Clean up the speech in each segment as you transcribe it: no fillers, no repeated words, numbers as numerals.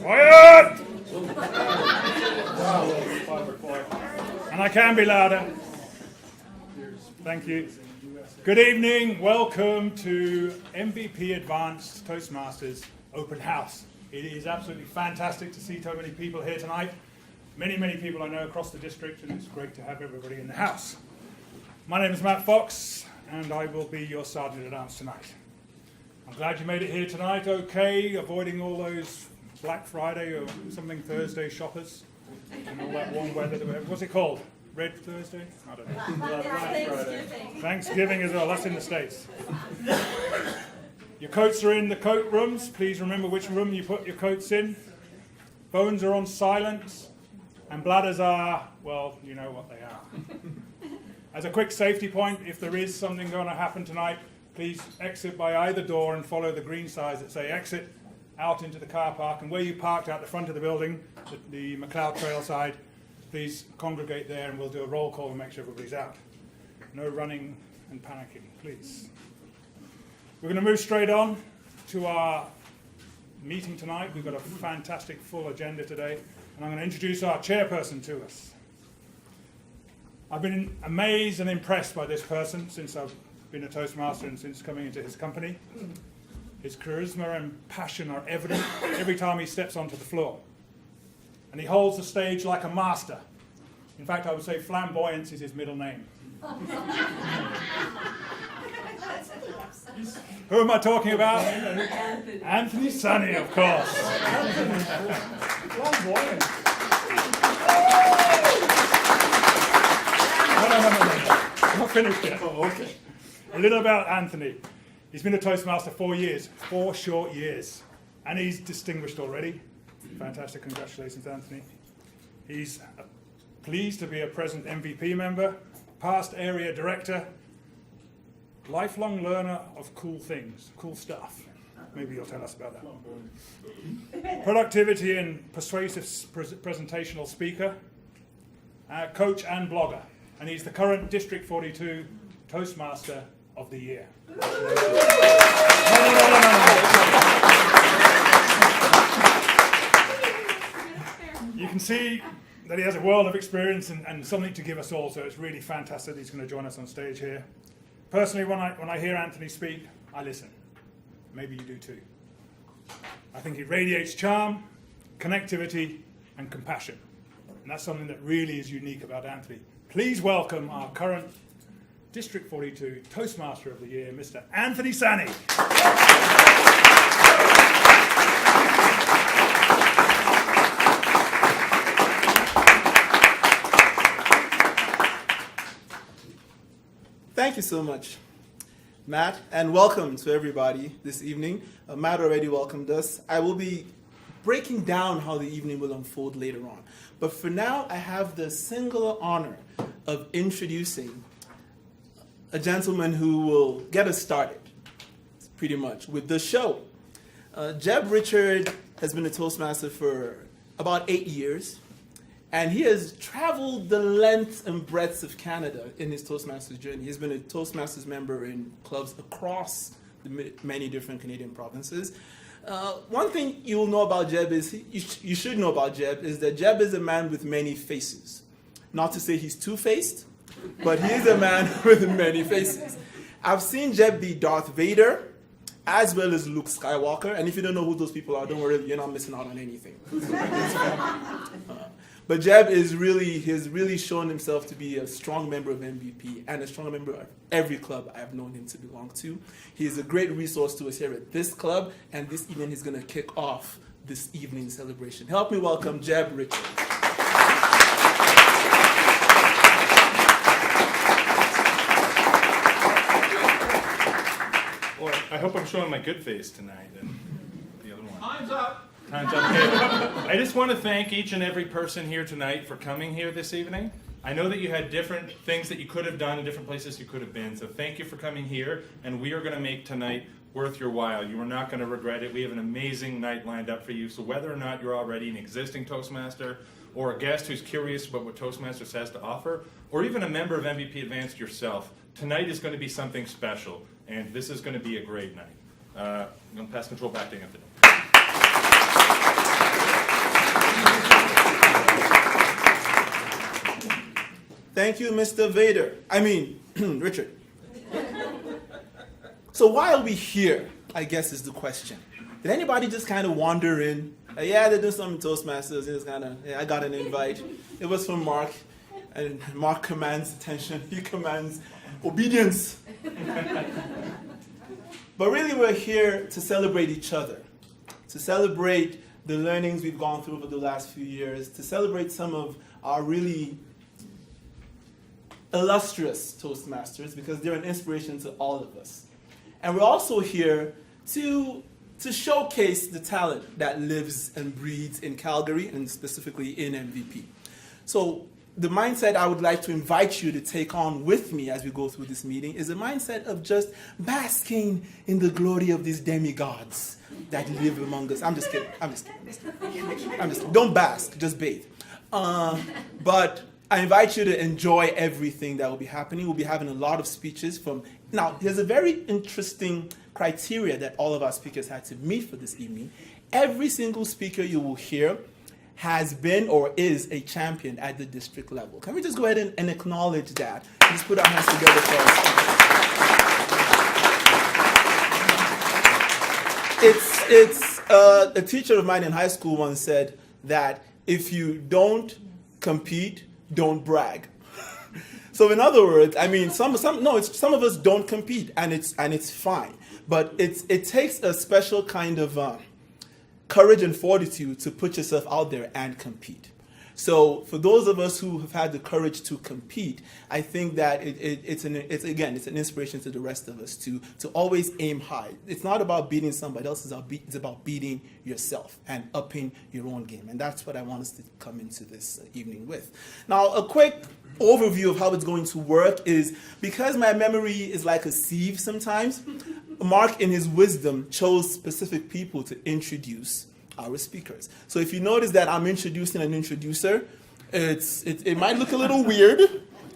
Quiet! And I can be louder. Thank you. Good evening. Welcome to MVP Advanced Toastmasters Open House. It is absolutely fantastic to see so many people here tonight. Many people I know across the district, and it's great to have everybody in the house. My name is Matt Fox, and I will be your Sergeant at Arms tonight. I'm glad you made it here tonight, okay, avoiding all those Black Friday or something Thursday shoppers and all that warm weather that we have. What's it called? Red Thursday? I don't know. Black Friday. Thanksgiving as well, that's in the States. Your coats are in the coat rooms. Please remember which room you put your coats in. Phones are on silent, and bladders are, well, you know what they are. As a quick safety point, if there is something going to happen tonight, please exit by either door and follow the green signs that say exit out into the car park. And where you parked out the front of the building, the McLeod Trail side, please congregate there and we'll do a roll call and make sure everybody's out. No running and panicking, please. We're going to move straight on to our meeting tonight. We've got a fantastic full agenda today, and I'm going to introduce our chairperson to us. I've been amazed and impressed by this person since I've been a Toastmaster and since coming into his company. His charisma and passion are evident every time he steps onto the floor. And he holds the stage like a master. In fact, I would say flamboyance is his middle name. Who am I talking about? Anthony Sonny, of course. No. Not finished yet. Oh, okay. A little about Anthony. He's been a Toastmaster 4 years, 4 short years. And he's distinguished already. Fantastic. Congratulations, Anthony. He's pleased to be a present MVP member, past area director, lifelong learner of cool things, cool stuff. Maybe you'll tell us about that. Productivity and persuasive presentational speaker, coach and blogger. And he's the current District 42 Toastmaster of the Year. You can see that he has a world of experience and something to give us all, so it's really fantastic that he's going to join us on stage here. Personally, when I hear Anthony speak, I listen. Maybe you do too. I think he radiates charm, connectivity, and compassion. And that's something that really is unique about Anthony. Please welcome our current District 42 Toastmaster of the Year, Mr. Anthony Sonny. Thank you so much, Matt, and welcome to everybody this evening. Matt already welcomed us. I will be breaking down how the evening will unfold later on. But for now, I have the singular honor of introducing a gentleman who will get us started, pretty much, with the show. Jeb Richard has been a Toastmaster for about 8 years. And he has traveled the length and breadth of Canada in his Toastmasters journey. He's been a Toastmasters member in clubs across the many different Canadian provinces. One thing you'll know about Jeb is, you should know about Jeb, is that Jeb is a man with many faces. Not to say he's two-faced, but he is a man with many faces. I've seen Jeb be Darth Vader, as well as Luke Skywalker. And if you don't know who those people are, don't worry, you're not missing out on anything. But Jeb has really shown himself to be a strong member of MVP and a strong member of every club I've known him to belong to. He is a great resource to us here at this club, and this evening he's going to kick off this evening's celebration. Help me welcome Jeb Richard. Well, I hope I'm showing my good face tonight and the other one. Time's up. Time's up. Okay. I just want to thank each and every person here tonight for coming here this evening. I know that you had different things that you could have done and different places you could have been, so thank you for coming here, and we are going to make tonight worth your while. You are not going to regret it. We have an amazing night lined up for you, so whether or not you're already an existing Toastmaster or a guest who's curious about what Toastmasters has to offer, or even a member of MVP Advanced yourself, tonight is going to be something special, and this is going to be a great night. I'm going to pass control back to Anthony. Thank you, Mr. Vader. Richard. So why are we here, I guess is the question. Did anybody just kind of wander in? Yeah, they're doing something Toastmasters. It's kind of, I got an invite. It was from Mark, and Mark commands attention. He commands obedience. But really, we're here to celebrate each other, to celebrate the learnings we've gone through over the last few years, to celebrate some of our really illustrious Toastmasters, because they're an inspiration to all of us. And we're also here to showcase the talent that lives and breathes in Calgary, and specifically in MVP. So the mindset I would like to invite you to take on with me as we go through this meeting is a mindset of just basking in the glory of these demigods that live among us. I'm just kidding. Don't bask, just bathe. But I invite you to enjoy everything that will be happening. We'll be having a lot of speeches from... Now, there's a very interesting criteria that all of our speakers had to meet for this evening. Every single speaker you will hear has been or is a champion at the district level. Can we just go ahead and acknowledge that? Just put our hands together for us. A teacher of mine in high school once said that if you don't compete, don't brag. So in other words, some of us don't compete, and it's fine. But it takes a special kind of courage and fortitude to put yourself out there and compete. So for those of us who have had the courage to compete, I think that it's an inspiration to the rest of us to always aim high. It's not about beating somebody else, it's about beating yourself and upping your own game. And that's what I want us to come into this evening with. Now, a quick overview of how it's going to work is, because my memory is like a sieve sometimes, Mark in his wisdom chose specific people to introduce our speakers. So if you notice that I'm introducing an introducer, it might look a little weird,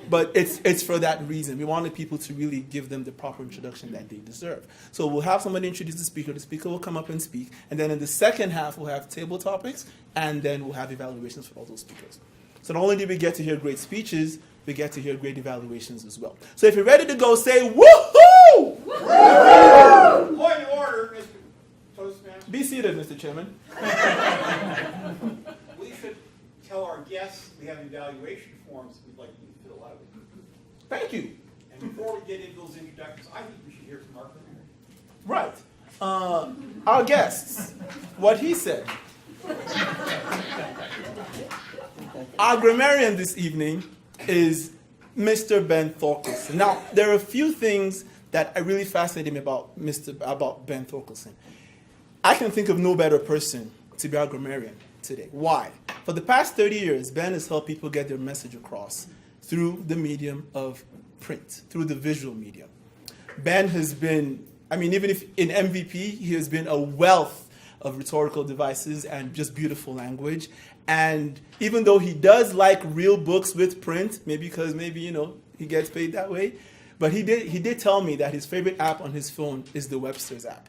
but it's for that reason. We wanted people to really give them the proper introduction that they deserve. So we'll have somebody introduce the speaker will come up and speak, and then in the second half we'll have table topics, and then we'll have evaluations for all those speakers. So not only do we get to hear great speeches, we get to hear great evaluations as well. So if you're ready to go, say woohoo! Woohoo! Point of order, Mr. Toastmaster. Be seated, Mr. Chairman. We should tell our guests we have evaluation forms we'd like you to fill out. Thank you. And before we get into those introductions, I think we should hear from our premier. Right. Our guests, what he said. Our grammarian this evening is Mr. Ben Thorkelson. Now, there are a few things that really fascinate me about Ben Thorkelson. I can think of no better person to be our grammarian today. Why? For the past 30 years, Ben has helped people get their message across through the medium of print, through the visual medium. Ben has been, even if in MVP, he has been a wealth of rhetorical devices and just beautiful language. And even though he does like real books with print, maybe he gets paid that way, but he did tell me that his favorite app on his phone is the Webster's app.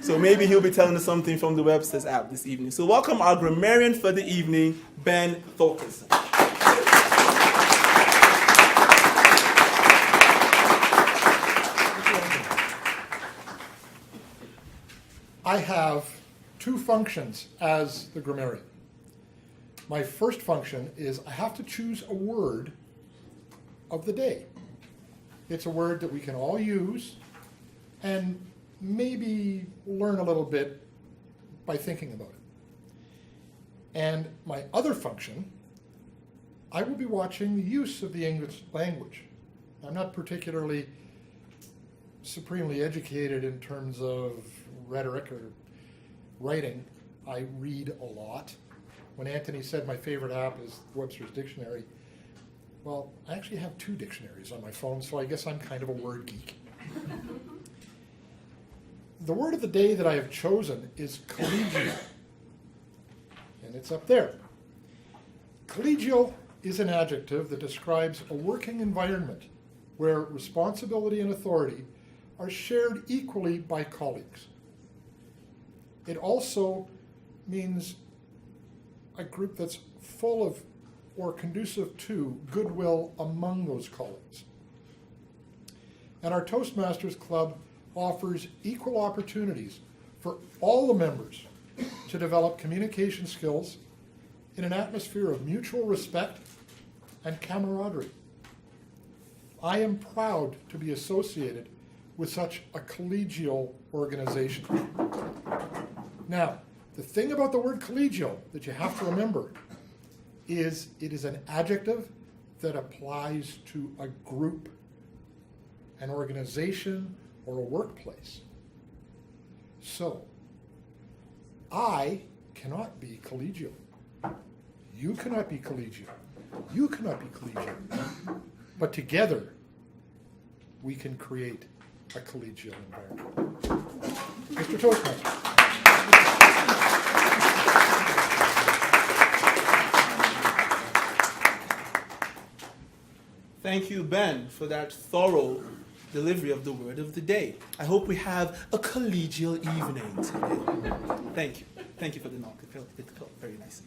So maybe he'll be telling us something from the Webster's app this evening. So welcome our grammarian for the evening, Ben Thorkelson. I have two functions as the grammarian. My first function is I have to choose a word of the day. It's a word that we can all use and maybe learn a little bit by thinking about it. And my other function, I will be watching the use of the English language. I'm not particularly supremely educated in terms of rhetoric or writing. I read a lot. When Anthony said my favorite app is Webster's Dictionary, well, I actually have two dictionaries on my phone, so I guess I'm kind of a word geek. The word of the day that I have chosen is collegiate, and it's up there. Collegial is an adjective that describes a working environment where responsibility and authority are shared equally by colleagues. It also means a group that's full of or conducive to goodwill among those colleagues. And our Toastmasters Club offers equal opportunities for all the members to develop communication skills in an atmosphere of mutual respect and camaraderie. I am proud to be associated with such a collegial organization. Now, the thing about the word collegial that you have to remember is it is an adjective that applies to a group, an organization, or a workplace. So, I cannot be collegial. You cannot be collegial. You cannot be collegial. But together, we can create a collegial environment. Mr. Toastmaster. Thank you, Ben, for that thorough delivery of the word of the day. I hope we have a collegial evening today. Thank you. Thank you for the knock. It felt very nice.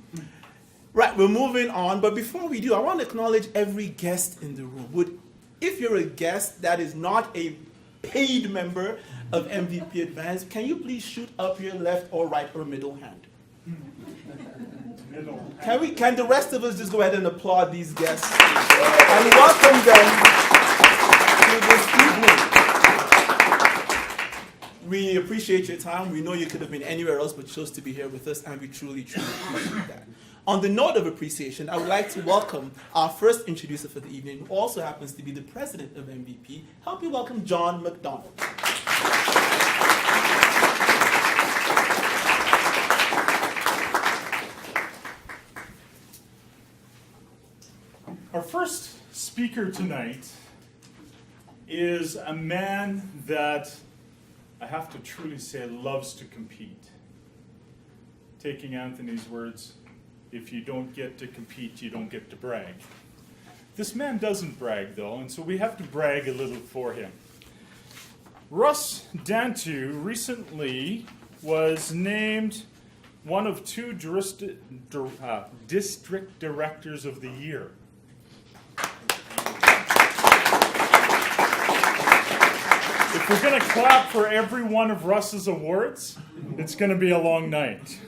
Right, we're moving on, but before we do, I want to acknowledge every guest in the room. If you're a guest that is not a paid member of MVP Advanced, can you please shoot up your left or right or middle hand? Can the rest of us just go ahead and applaud these guests and welcome them to this evening? We appreciate your time. We know you could have been anywhere else but chose to be here with us, and we truly, truly appreciate that. On the note of appreciation, I would like to welcome our first introducer for the evening, who also happens to be the president of MVP. Help me welcome John McDonald. Our first speaker tonight is a man that I have to truly say loves to compete. Taking Anthony's words, if you don't get to compete, you don't get to brag. This man doesn't brag, though, and so we have to brag a little for him. Russ Dantu recently was named one of 2 district directors of the year. If we're going to clap for every one of Russ's awards, it's going to be a long night.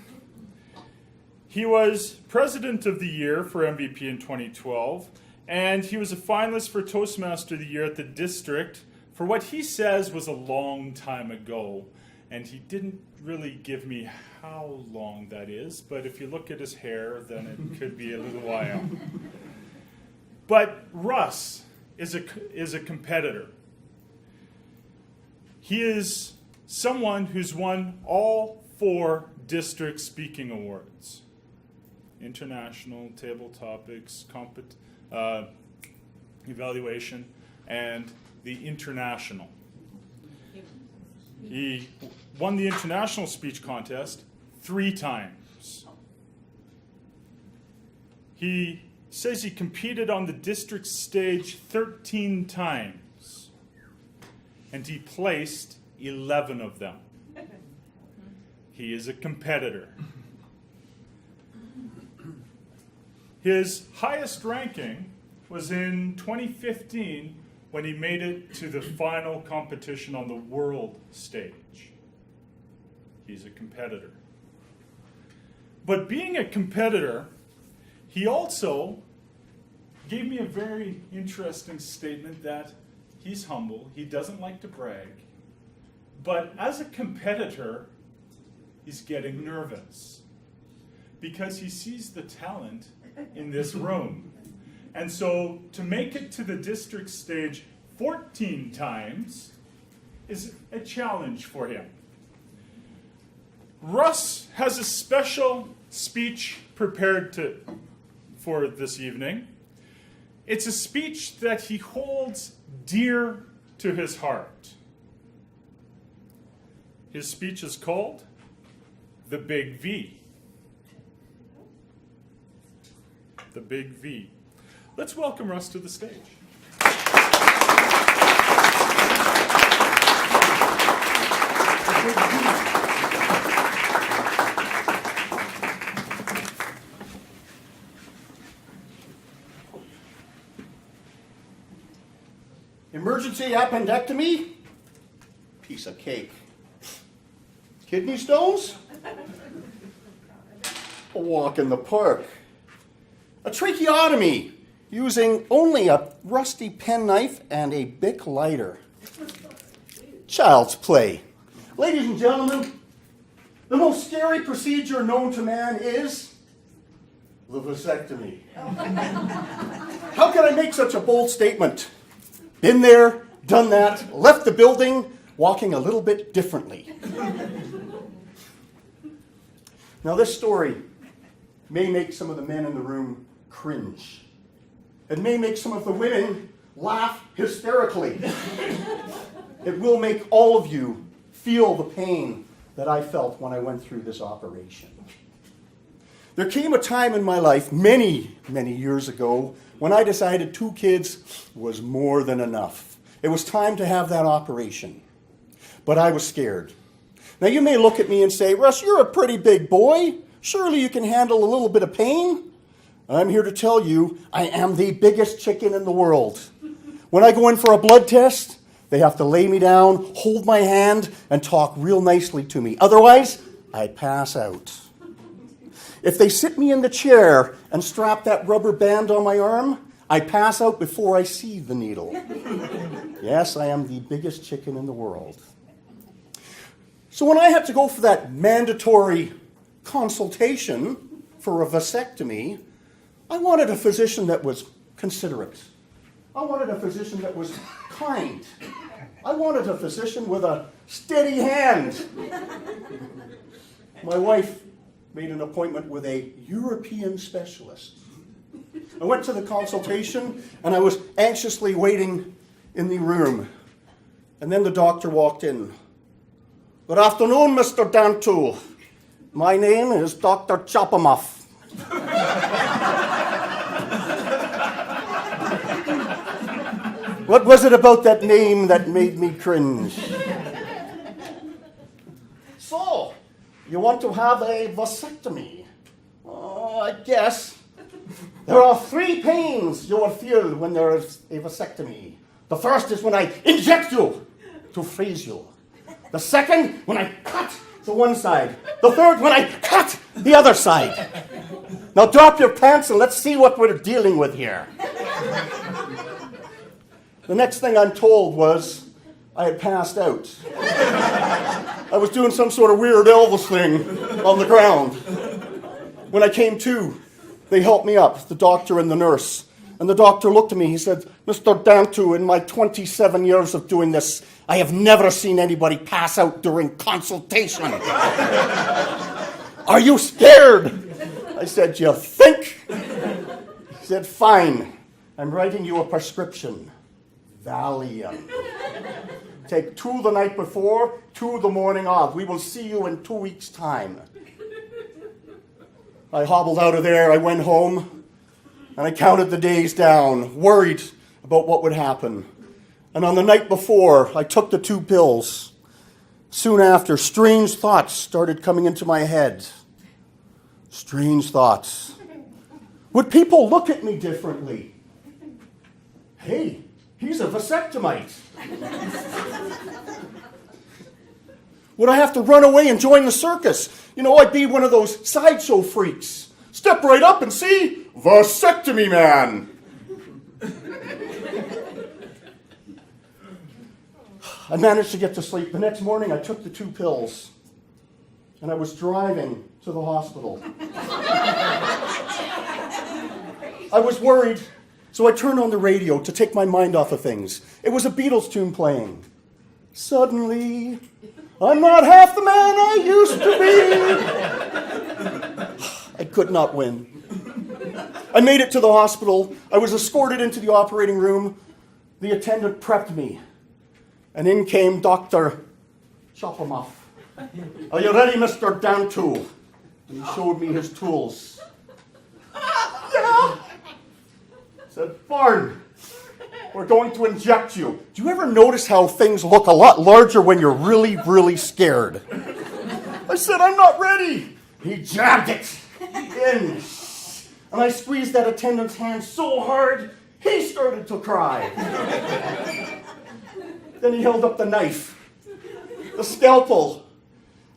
He was President of the Year for MVP in 2012, and he was a finalist for Toastmaster of the Year at the district for what he says was a long time ago. And he didn't really give me how long that is, but if you look at his hair, then it could be a little while. But Russ is a competitor. He is someone who's won all 4 district speaking awards. International, table topics, evaluation, and the international. He won the international speech contest 3 times. He says he competed on the district stage 13 times, and he placed 11 of them. He is a competitor. His highest ranking was in 2015 when he made it to the final competition on the world stage. He's a competitor. But being a competitor, he also gave me a very interesting statement that he's humble, he doesn't like to brag, but as a competitor, he's getting nervous because he sees the talent in this room. And so to make it to the district stage 14 times is a challenge for him. Russ has a special speech prepared for this evening. It's a speech that he holds dear to his heart. His speech is called The Big V. the big V. Let's welcome Russ to the stage. Emergency appendectomy? Piece of cake. Kidney stones? A walk in the park. A tracheotomy using only a rusty penknife and a Bic lighter. Child's play. Ladies and gentlemen, the most scary procedure known to man is the vasectomy. How can I make such a bold statement? Been there, done that, left the building, walking a little bit differently. Now this story may make some of the men in the room cringe. It may make some of the women laugh hysterically. It will make all of you feel the pain that I felt when I went through this operation. There came a time in my life, many, many years ago, when I decided 2 kids was more than enough. It was time to have that operation. But I was scared. Now you may look at me and say, Russ, you're a pretty big boy. Surely you can handle a little bit of pain. I'm here to tell you, I am the biggest chicken in the world. When I go in for a blood test, they have to lay me down, hold my hand, and talk real nicely to me. Otherwise, I pass out. If they sit me in the chair and strap that rubber band on my arm, I pass out before I see the needle. Yes, I am the biggest chicken in the world. So when I had to go for that mandatory consultation for a vasectomy, I wanted a physician that was considerate. I wanted a physician that was kind. I wanted a physician with a steady hand. My wife made an appointment with a European specialist. I went to the consultation and I was anxiously waiting in the room. And then the doctor walked in. Good afternoon, Mr. Dantu. My name is Dr. Chopamuff. What was it about that name that made me cringe? So, you want to have a vasectomy? I guess. There are 3 pains you will feel when there is a vasectomy. The first is when I inject you to freeze you. The second, when I cut to one side. The third, when I cut the other side. Now drop your pants and let's see what we're dealing with here. The next thing I'm told was I had passed out. I was doing some sort of weird Elvis thing on the ground. When I came to, they helped me up, the doctor and the nurse. And the doctor looked at me, he said, Mr. Dantu, in my 27 years of doing this, I have never seen anybody pass out during consultation. Are you scared? I said, you think? He said, fine, I'm writing you a prescription. Valium. Take 2 the night before, 2 the morning of. We will see you in 2 weeks' time. I hobbled out of there, I went home, and I counted the days down, worried about what would happen. And on the night before, I took the 2 pills. Soon after, strange thoughts started coming into my head. Strange thoughts. Would people look at me differently? Hey, he's a vasectomite. Would I have to run away and join the circus? You know, I'd be one of those sideshow freaks. Step right up and see, vasectomy man. I managed to get to sleep. The next morning, I took the 2 pills, and I was driving to the hospital. I was worried, so I turned on the radio to take my mind off of things. It was a Beatles tune playing. Suddenly, I'm not half the man I used to be. I could not win. I made it to the hospital. I was escorted into the operating room. The attendant prepped me. And in came Dr. Chopamuff. Are you ready, Mr. Dantu? And he showed me his tools. Yeah. Said, Barn, we're going to inject you. Do you ever notice how things look a lot larger when you're really, really scared? I said, I'm not ready. He jabbed it in. And I squeezed that attendant's hand so hard, he started to cry. Then he held up the knife, the scalpel.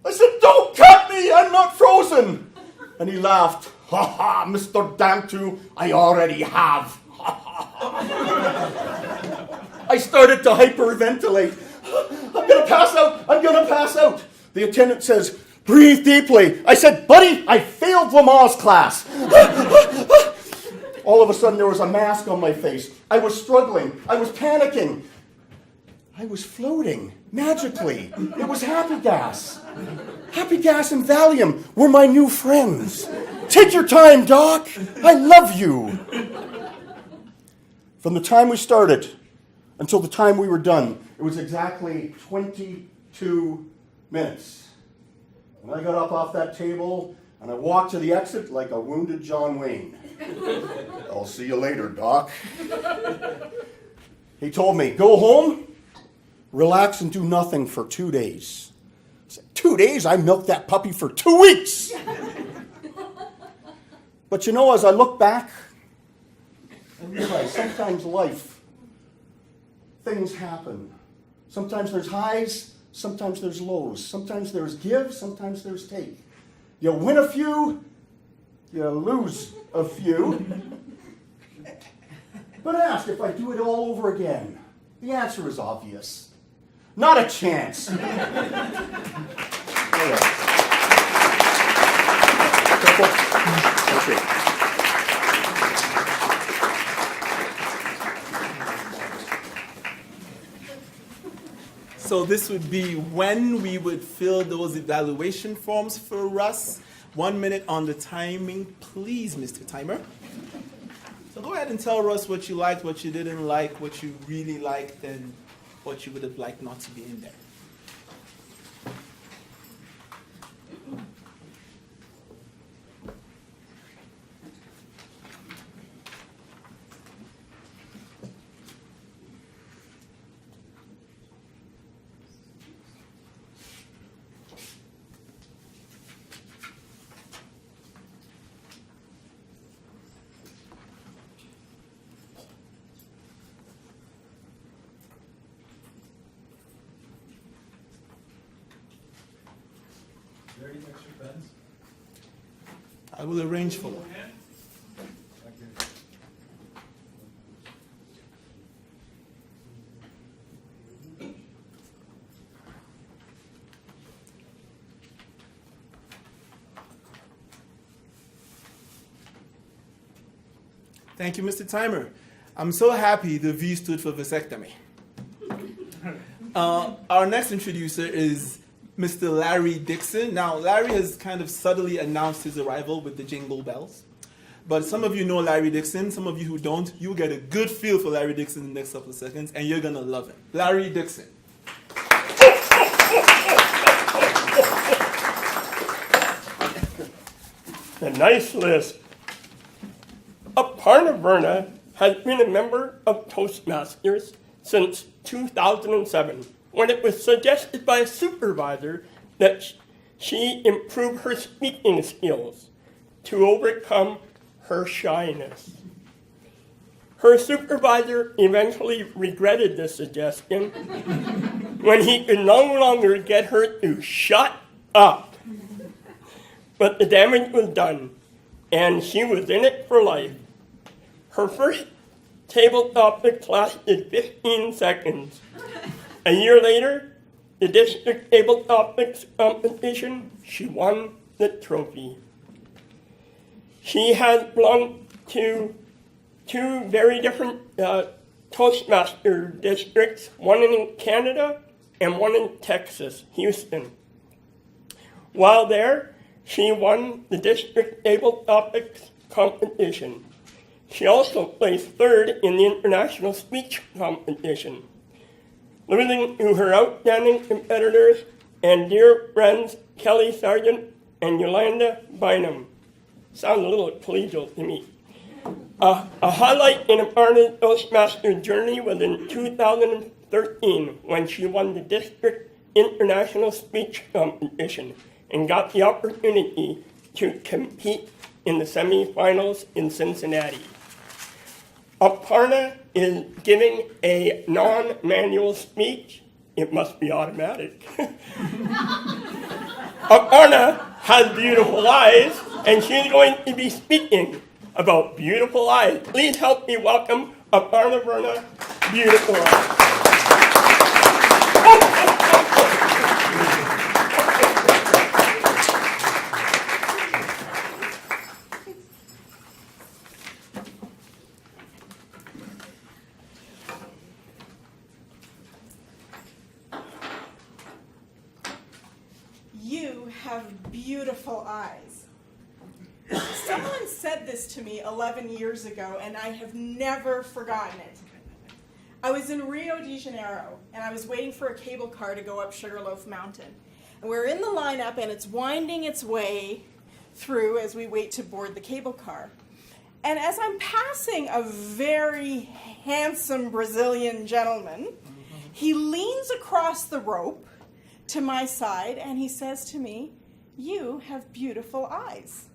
I said, don't cut me, I'm not frozen. And he laughed. Ha ha, Mr. Damtu, I already have. I started to hyperventilate. I'm going to pass out. I'm going to pass out. The attendant says, breathe deeply. I said, buddy, I failed Lamaze class. All of a sudden, there was a mask on my face. I was struggling. I was panicking. I was floating magically. It was Happy Gas. Happy Gas and Valium were my new friends. Take your time, Doc. I love you. From the time we started until the time we were done, it was exactly 22 minutes. And I got up off that table and I walked to the exit like a wounded John Wayne. I'll see you later, Doc. He told me, go home, relax and do nothing for 2 days. I said, 2 days? I milked that puppy for 2 weeks. But you know, as I look back, I realize sometimes life, things happen. Sometimes there's highs, sometimes there's lows. Sometimes there's give, sometimes there's take. You win a few, you lose a few. But ask if I do it all over again. The answer is obvious. Not a chance. So this would be when we would fill those evaluation forms for Russ. 1 minute on the timing, please, Mr. Timer. So go ahead and tell Russ what you liked, what you didn't like, what you really liked, and what you would have liked not to be in there. I will arrange for one. Thank you, Mr. Timer. I'm so happy the V stood for vasectomy. Our next introducer is Mr. Larry Dixon. Now, Larry has kind of subtly announced his arrival with the jingle bells. But some of you know Larry Dixon. Some of you who don't, you'll get a good feel for Larry Dixon in the next couple of seconds, and you're going to love him. Larry Dixon. A nice list. Aparna Verna has been a member of Toastmasters since 2007, when it was suggested by a supervisor that she improve her speaking skills to overcome her shyness. Her supervisor eventually regretted this suggestion when he could no longer get her to shut up. But the damage was done, and she was in it for life. Her first table topic lasted 15 seconds. A year later, the district table topics competition, she won the trophy. She has belonged to two very different Toastmaster districts, one in Canada and one in Texas, Houston. While there, she won the district table topics competition. She also placed third in the international speech competition. Losing to her outstanding competitors and dear friends Kelly Sargent and Yolanda Bynum. Sounds a little collegial to me. A highlight in Aparna's Toastmaster journey was in 2013 when she won the District International Speech Competition and got the opportunity to compete in the semifinals in Cincinnati. Aparna is giving a non-manual speech. It must be automatic. Aparna has beautiful eyes, and she's going to be speaking about beautiful eyes. Please help me welcome Aparna Verna, beautiful eyes. You have beautiful eyes. Someone said this to me 11 years ago, and I have never forgotten it. I was in Rio de Janeiro, and I was waiting for a cable car to go up Sugarloaf Mountain. And we're in the lineup, and it's winding its way through as we wait to board the cable car. And as I'm passing a very handsome Brazilian gentleman, he leans across the rope to my side, and he says to me, "You have beautiful eyes."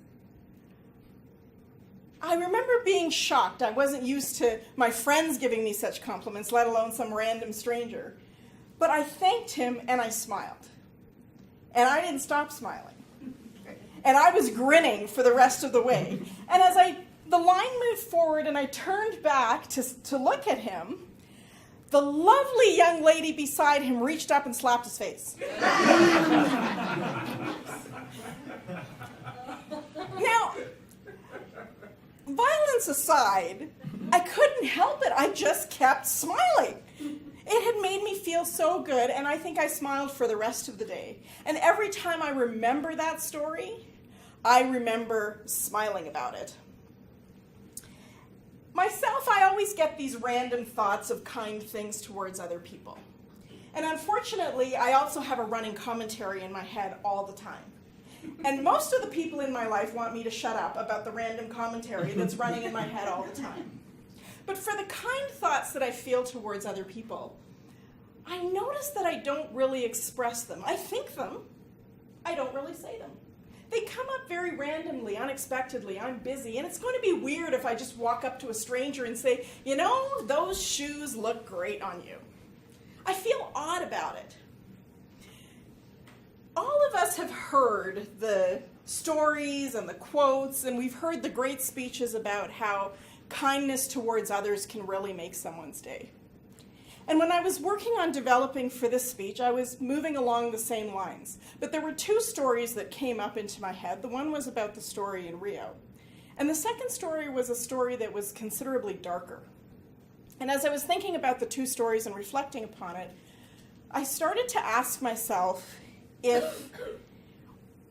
I remember being shocked. I wasn't used to my friends giving me such compliments, let alone some random stranger. But I thanked him and I smiled. And I didn't stop smiling. And I was grinning for the rest of the way. And as the line moved forward and I turned back to look at him, the lovely young lady beside him reached up and slapped his face. Now, violence aside, I couldn't help it. I just kept smiling. It had made me feel so good, and I think I smiled for the rest of the day. And every time I remember that story, I remember smiling about it. Myself, I always get these random thoughts of kind things towards other people. And unfortunately, I also have a running commentary in my head all the time. And most of the people in my life want me to shut up about the random commentary that's running in my head all the time. But for the kind thoughts that I feel towards other people, I notice that I don't really express them. I think them, I don't really say them. They come up very randomly, unexpectedly. I'm busy, and it's going to be weird if I just walk up to a stranger and say, "You know, those shoes look great on you." I feel odd about it. All of us have heard the stories and the quotes, and we've heard the great speeches about how kindness towards others can really make someone's day. And when I was working on developing for this speech, I was moving along the same lines. But there were two stories that came up into my head. The one was about the story in Rio. And the second story was a story that was considerably darker. And as I was thinking about the two stories and reflecting upon it, I started to ask myself if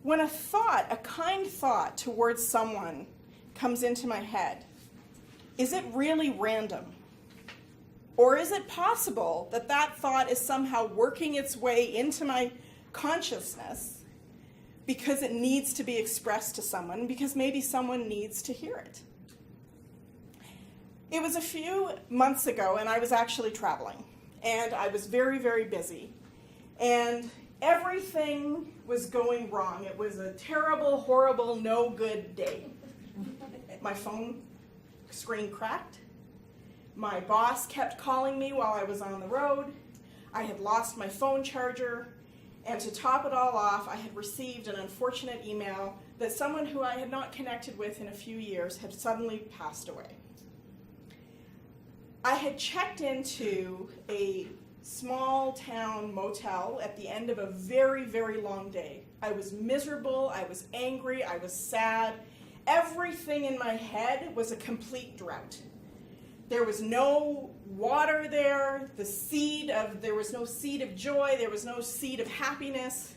when a thought, a kind thought towards someone comes into my head, is it really random? Or is it possible that that thought is somehow working its way into my consciousness because it needs to be expressed to someone, because maybe someone needs to hear it? It was a few months ago, and I was actually traveling, and I was very, very busy, and everything was going wrong. It was a terrible, horrible, no good day. My phone screen cracked. My boss kept calling me while I was on the road. I had lost my phone charger. And to top it all off, I had received an unfortunate email that someone who I had not connected with in a few years had suddenly passed away. I had checked into a small town motel at the end of a very, very long day. I was miserable, I was angry, I was sad. Everything in my head was a complete drought. There was no water there, there was no seed of joy, there was no seed of happiness.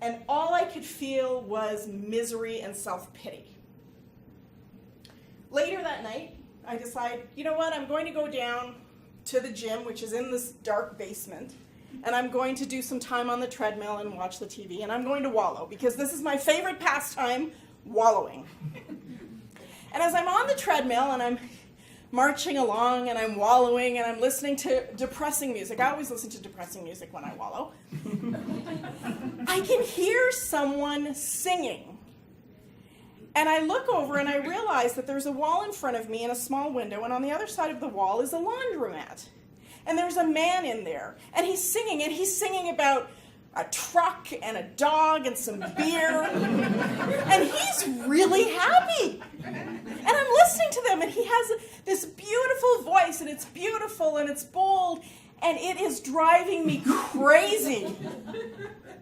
And all I could feel was misery and self-pity. Later that night, I decided, you know what, I'm going to go down to the gym, which is in this dark basement, and I'm going to do some time on the treadmill and watch the TV, and I'm going to wallow, because this is my favorite pastime, wallowing. And as I'm on the treadmill and I'm marching along and I'm wallowing and I'm listening to depressing music. I always listen to depressing music when I wallow. I can hear someone singing. And I look over and I realize that there's a wall in front of me and a small window, and on the other side of the wall is a laundromat. And there's a man in there, and he's singing about a truck and a dog and some beer. And he's really happy. And I'm listening to them, and he has this beautiful voice, and it's beautiful, and it's bold, and it is driving me crazy.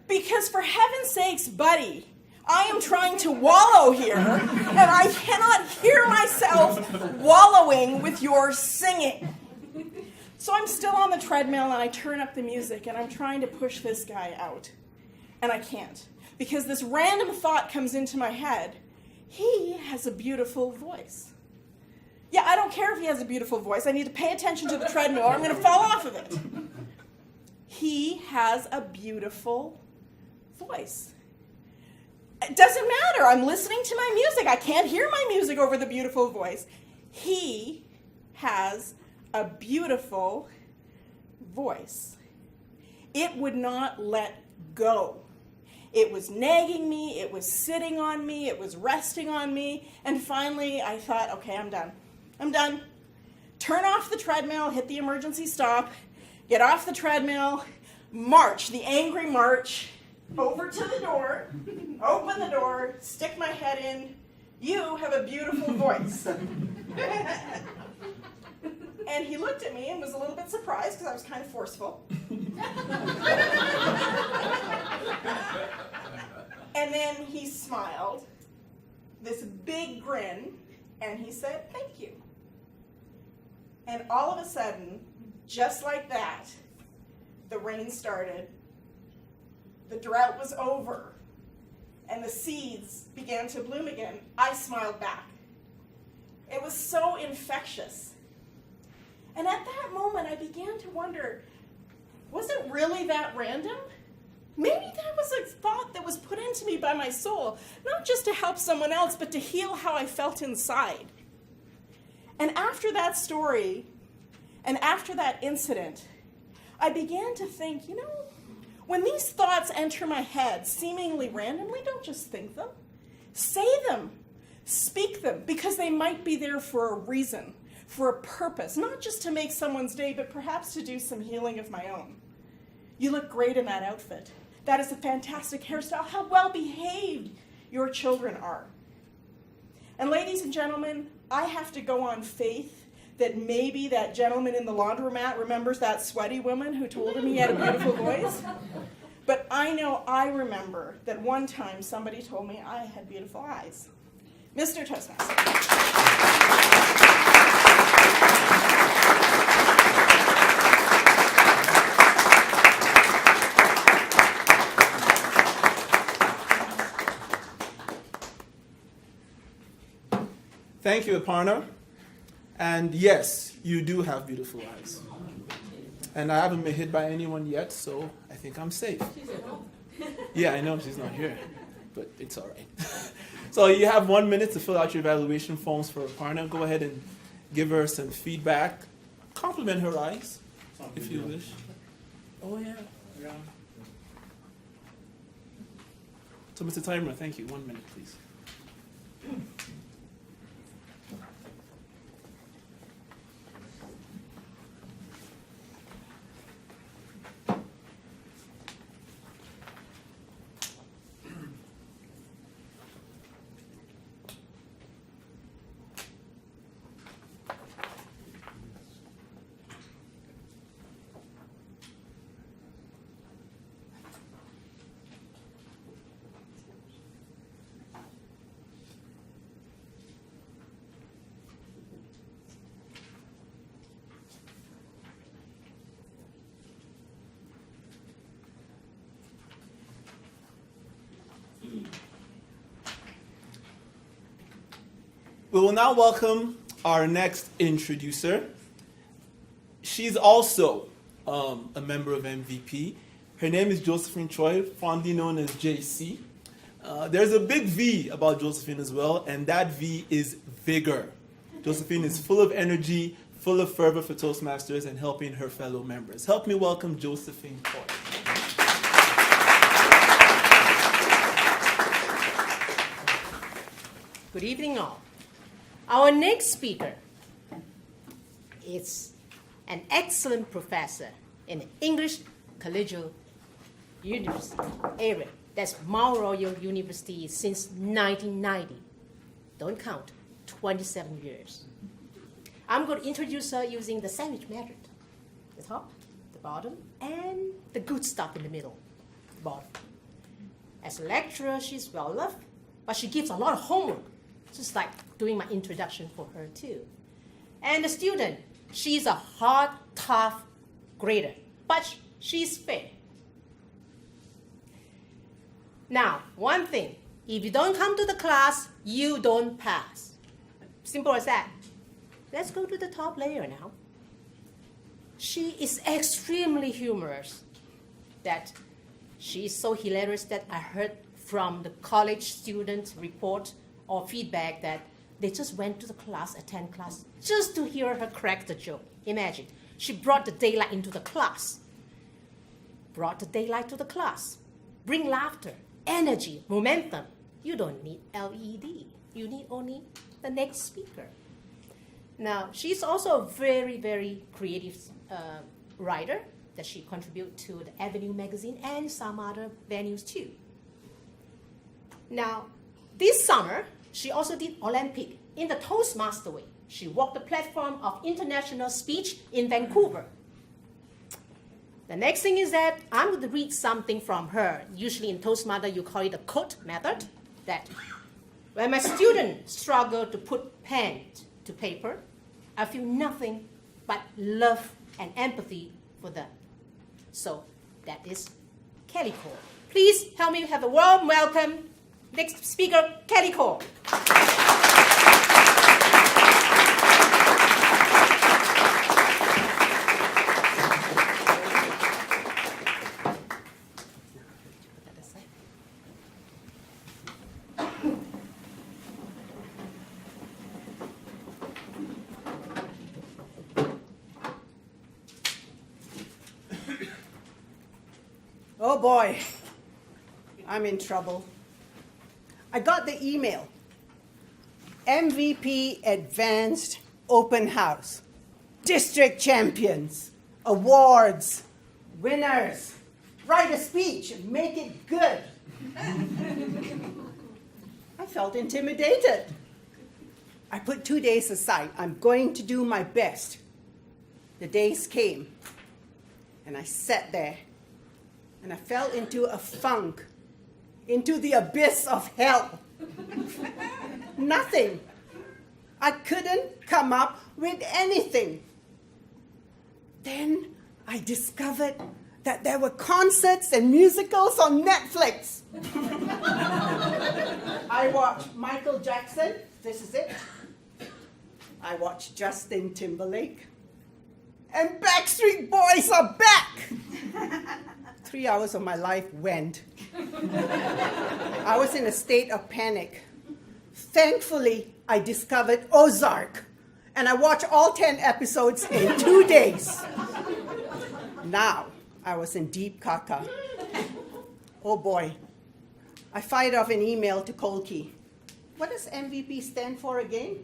Because for heaven's sakes, buddy, I am trying to wallow here, and I cannot hear myself wallowing with your singing. So I'm still on the treadmill, and I turn up the music, and I'm trying to push this guy out. And I can't, because this random thought comes into my head. He has a beautiful voice. Yeah, I don't care if he has a beautiful voice. I need to pay attention to the treadmill, or I'm going to fall off of it. He has a beautiful voice. It doesn't matter. I'm listening to my music. I can't hear my music over the beautiful voice. He has a beautiful voice. It would not let go. It was nagging me, it was sitting on me, it was resting on me, and finally I thought, okay, I'm done. I'm done. Turn off the treadmill, hit the emergency stop, get off the treadmill, march, the angry march, over to the door, open the door, stick my head in. You have a beautiful voice. And he looked at me and was a little bit surprised because I was kind of forceful. And then he smiled, this big grin, and he said, "Thank you." And all of a sudden, just like that, the rain started, the drought was over, and the seeds began to bloom again. I smiled back. It was so infectious. And at that moment, I began to wonder, was it really that random? Maybe that was a thought that was put into me by my soul, not just to help someone else, but to heal how I felt inside. And after that story, and after that incident, I began to think, when these thoughts enter my head seemingly randomly, don't just think them. Say them. Speak them, because they might be there for a reason, for a purpose, not just to make someone's day, but perhaps to do some healing of my own. You look great in that outfit. That is a fantastic hairstyle. How well behaved your children are. And ladies and gentlemen, I have to go on faith that maybe that gentleman in the laundromat remembers that sweaty woman who told him he had a beautiful voice. But I know I remember that one time somebody told me I had beautiful eyes. Mr. Toastmaster. Thank you, Aparna. And yes, you do have beautiful eyes. And I haven't been hit by anyone yet, so I think I'm safe. Yeah, I know she's not here, but it's all right. So you have 1 minute to fill out your evaluation forms for Aparna. Go ahead and give her some feedback. Compliment her eyes, if you wish. Oh, yeah. So, Mr. Timer, thank you. 1 minute, please. We will now welcome our next introducer. She's also a member of MVP. Her name is Josephine Choi, fondly known as JC. There's a big V about Josephine as well, and that V is vigor. Josephine is full of energy, full of fervor for Toastmasters and helping her fellow members. Help me welcome Josephine Coy. Good evening, all. Our next speaker is an excellent professor in the English Collegiate University area. That's Mount Royal University since 1990. Don't count, 27 years. I'm going to introduce her using the sandwich method. The top, the bottom, and the good stuff in the middle, the bottom. As a lecturer, she's well loved, but she gives a lot of homework, just like doing my introduction for her too. And the student, she's a hard, tough grader, but she's fair. Now, one thing, if you don't come to the class, you don't pass. Simple as that. Let's go to the top layer now. She is extremely humorous. That she is so hilarious that I heard from the college student report or feedback that they just went to the class, attend class, just to hear her crack the joke. Imagine, she brought the daylight into the class. Brought the daylight to the class. Bring laughter, energy, momentum. You don't need LED. You need only the next speaker. Now, she's also a very, very creative writer that she contributes to the Avenue magazine and some other venues too. Now, this summer, she also did Olympic in the Toastmaster way. She walked the platform of international speech in Vancouver. The next thing is that I'm going to read something from her. Usually in Toastmaster, you call it the quote method. That when my students struggle to put pen to paper, I feel nothing but love and empathy for them. So that is Kelly Cole. Please help me have a warm welcome. Next speaker, Kelly Cole. Oh boy, I'm in trouble. I got the email. MVP Advanced Open House. District champions. Awards. Winners. Write a speech. Make it good. I felt intimidated. I put 2 days aside. I'm going to do my best. The days came. And I sat there. And I fell into a funk, into the abyss of hell. Nothing. I couldn't come up with anything. Then I discovered that there were concerts and musicals on Netflix. I watched Michael Jackson. This is it. I watched Justin Timberlake. And Backstreet Boys are back. 3 hours of my life went. I was in a state of panic. Thankfully, I discovered Ozark, and I watched all 10 episodes in 2 days. Now, I was in deep caca. Oh boy. I fired off an email to Kolke. What does MVP stand for again?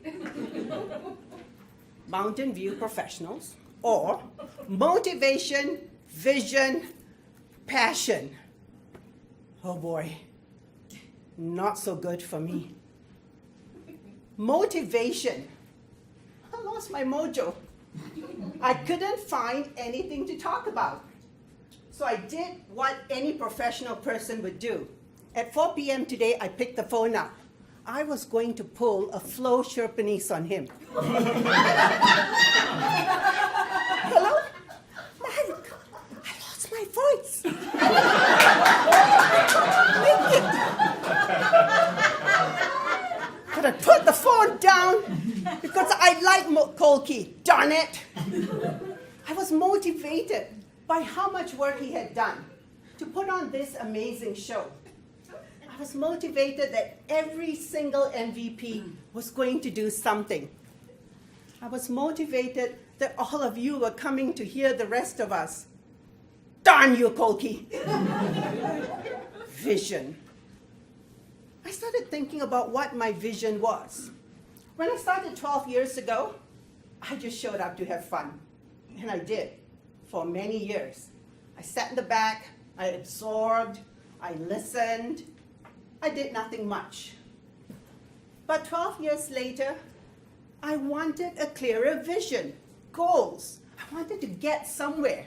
Mountain View Professionals, or Motivation, Vision, Passion. Oh boy, not so good for me. Motivation. I lost my mojo. I couldn't find anything to talk about. So I did what any professional person would do. At 4 p.m. today, I picked the phone up. I was going to pull a Flo Sherpanese on him. Hello? Mark, I lost my voice. But I put the phone down because I like Kolke. Darn it. I was motivated by how much work he had done to put on this amazing show. I was motivated that every single MVP was going to do something. I was motivated that all of you were coming to hear the rest of us. Darn you, Kolki! Vision. I started thinking about what my vision was. When I started 12 years ago, I just showed up to have fun. And I did, for many years. I sat in the back, I absorbed, I listened. I did nothing much. But 12 years later, I wanted a clearer vision, goals. I wanted to get somewhere.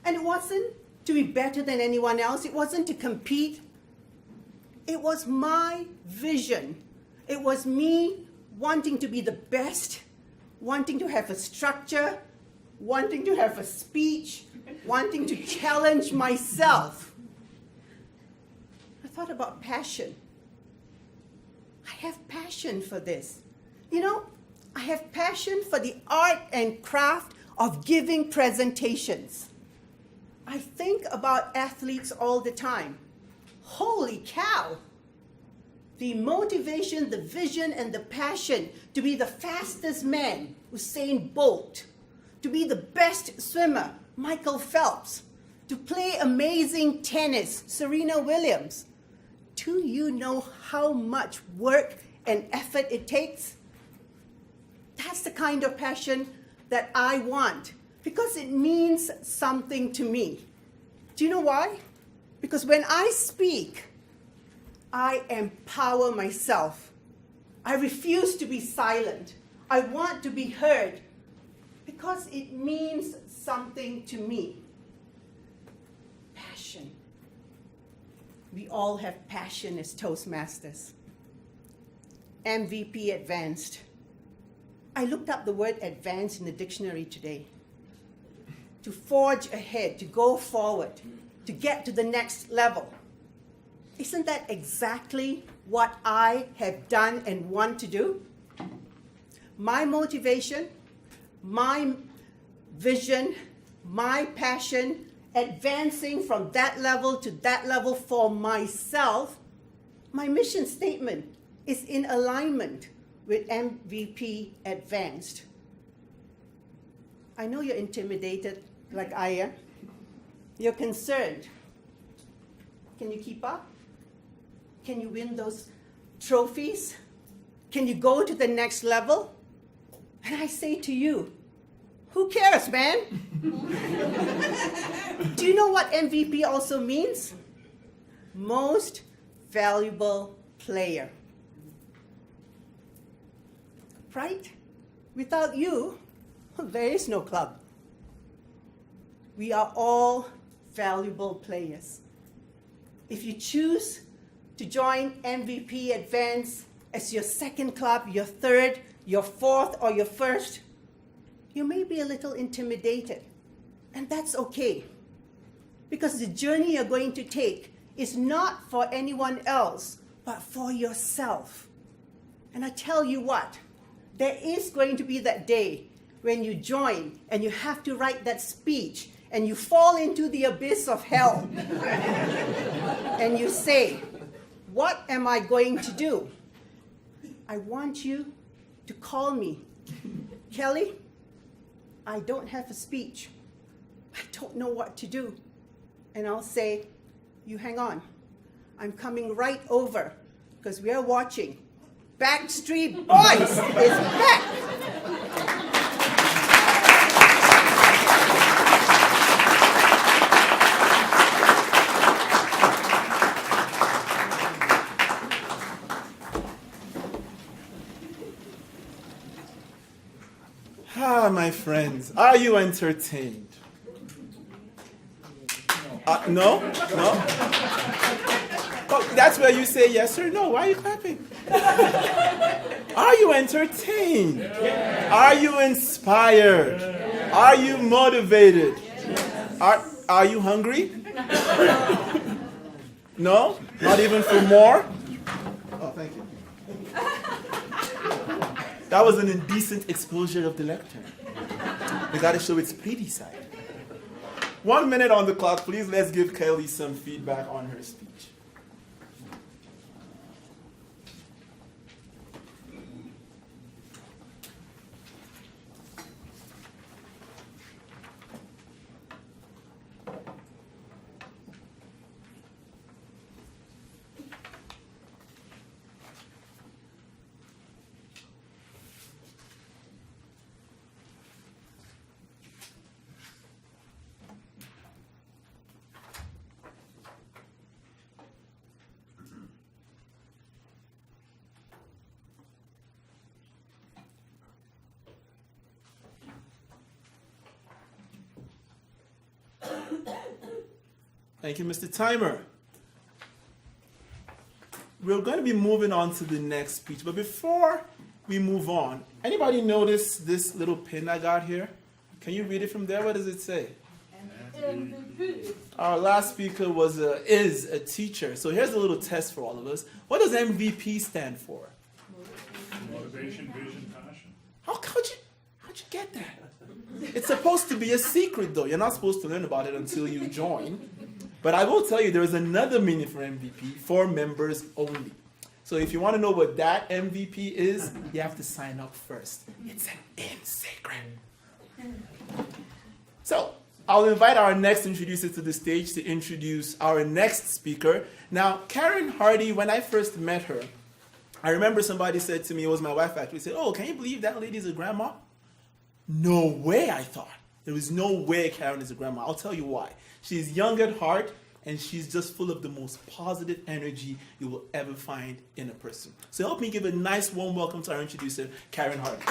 And it wasn't to be better than anyone else. It wasn't to compete. It was my vision. It was me wanting to be the best, wanting to have a structure, wanting to have a speech, wanting to challenge myself. I thought about passion. I have passion for this. You know, I have passion for the art and craft of giving presentations. I think about athletes all the time. Holy cow! The motivation, the vision, and the passion to be the fastest man, Usain Bolt, to be the best swimmer, Michael Phelps, to play amazing tennis, Serena Williams. Do you know how much work and effort it takes? That's the kind of passion that I want, because it means something to me. Do you know why? Because when I speak, I empower myself. I refuse to be silent. I want to be heard because it means something to me. Passion. We all have passion as Toastmasters. MVP advanced. I looked up the word advanced in the dictionary today. To forge ahead, to go forward, to get to the next level. Isn't that exactly what I have done and want to do? My motivation, my vision, my passion, advancing from that level to that level for myself, my mission statement is in alignment with MVP Advanced. I know you're intimidated like I am. You're concerned. Can you keep up? Can you win those trophies? Can you go to the next level? And I say to you, who cares, man? Do you know what MVP also means? Most valuable player. Right? Without you, there is no club. We are all valuable players. If you choose to join MVP Advance as your second club, your third, your fourth, or your first, you may be a little intimidated. And that's okay. Because the journey you're going to take is not for anyone else, but for yourself. And I tell you what, there is going to be that day when you join and you have to write that speech and you fall into the abyss of hell. And you say, what am I going to do? I want you to call me. Kelly, I don't have a speech. I don't know what to do. And I'll say, you hang on. I'm coming right over because we are watching. Backstreet Boys is back. Ah, my friends, are you entertained? No? No? Oh, that's where you say yes or no. Why are you clapping? Are you entertained? Yeah. Are you inspired? Yeah. Are you motivated? Yeah. Are you hungry? No? Not even for more? Oh, thank you. That was an indecent exposure of the lectern. We got to show its pretty side. 1 minute on the clock, please. Let's give Kelly some feedback on her speech. Thank you, Mr. Timer. We're going to be moving on to the next speech, but before we move on, anybody notice this little pin I got here? Can you read it from there? What does it say? MVP. Our last speaker is a teacher. So here's a little test for all of us. What does MVP stand for? Motivation, vision, passion. How'd you get that? It's supposed to be a secret, though. You're not supposed to learn about it until you join. But I will tell you, there is another meaning for MVP, for members only. So if you want to know what that MVP is, you have to sign up first. It's an in secret. So I'll invite our next introducer to the stage to introduce our next speaker. Now, Karen Hardy, when I first met her, I remember somebody said to me, it was my wife actually, said, "Oh, can you believe that lady's a grandma?" No way, I thought. There was no way Karen is a grandma. I'll tell you why. She's young at heart, and she's just full of the most positive energy you will ever find in a person. So help me give a nice warm welcome to our introducer, Karen Hardy.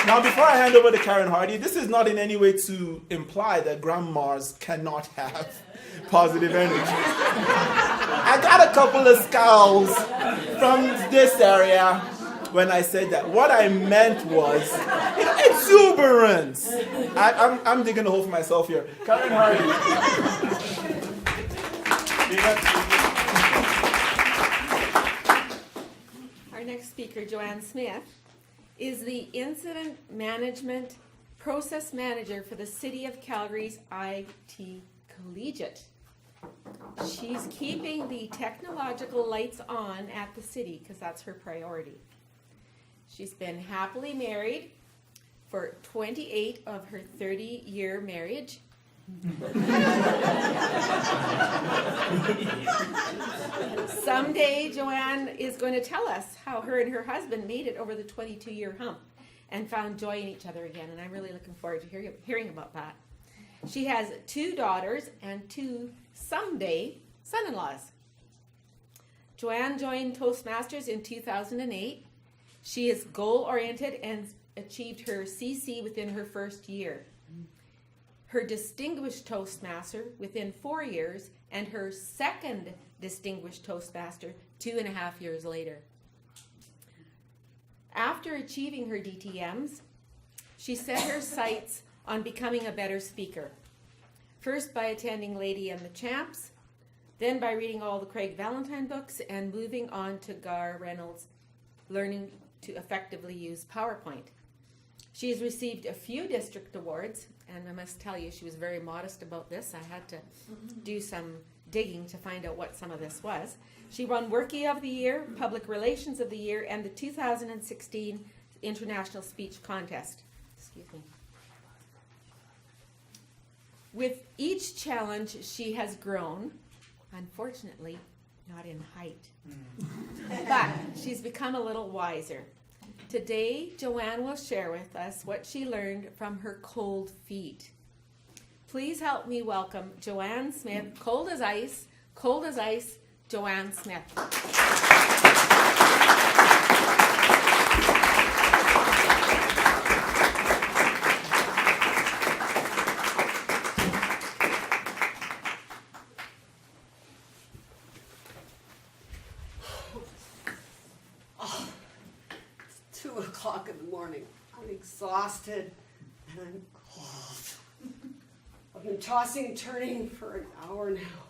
Now, before I hand over to Karen Hardy, this is not in any way to imply that grandmas cannot have positive energy. I got a couple of scowls from this area when I said that. What I meant was exuberance. I'm digging a hole for myself here. Karen Hardy. Our next speaker, Joanne Smith, is the Incident Management Process Manager for the City of Calgary's IT Collegiate. She's keeping the technological lights on at the city because that's her priority. She's been happily married for 28 of her 30-year marriage. Someday Joanne is going to tell us how her and her husband made it over the 22-year hump and found joy in each other again, and I'm really looking forward to hearing about that. She has 2 daughters and 2 someday son-in-laws. Joanne joined Toastmasters in 2008. She is goal-oriented and achieved her CC within her first year. Her distinguished Toastmaster within 4 years, and her second distinguished Toastmaster 2.5 years later. After achieving her DTMs, she set her sights on becoming a better speaker. First by attending Lady and the Champs, then by reading all the Craig Valentine books, and moving on to Gar Reynolds' Learning to Effectively Use PowerPoint. She has received a few district awards, and I must tell you, she was very modest about this. I had to do some digging to find out what some of this was. She won Workie of the Year, Public Relations of the Year, and the 2016 International Speech Contest. Excuse me. With each challenge, she has grown, unfortunately, not in height, but she's become a little wiser. Today, Joanne will share with us what she learned from her cold feet. Please help me welcome Joanne Smith, cold as ice, Joanne Smith. It's 2 o'clock in the morning. I'm exhausted and I'm cold. I've been tossing and turning for an hour now.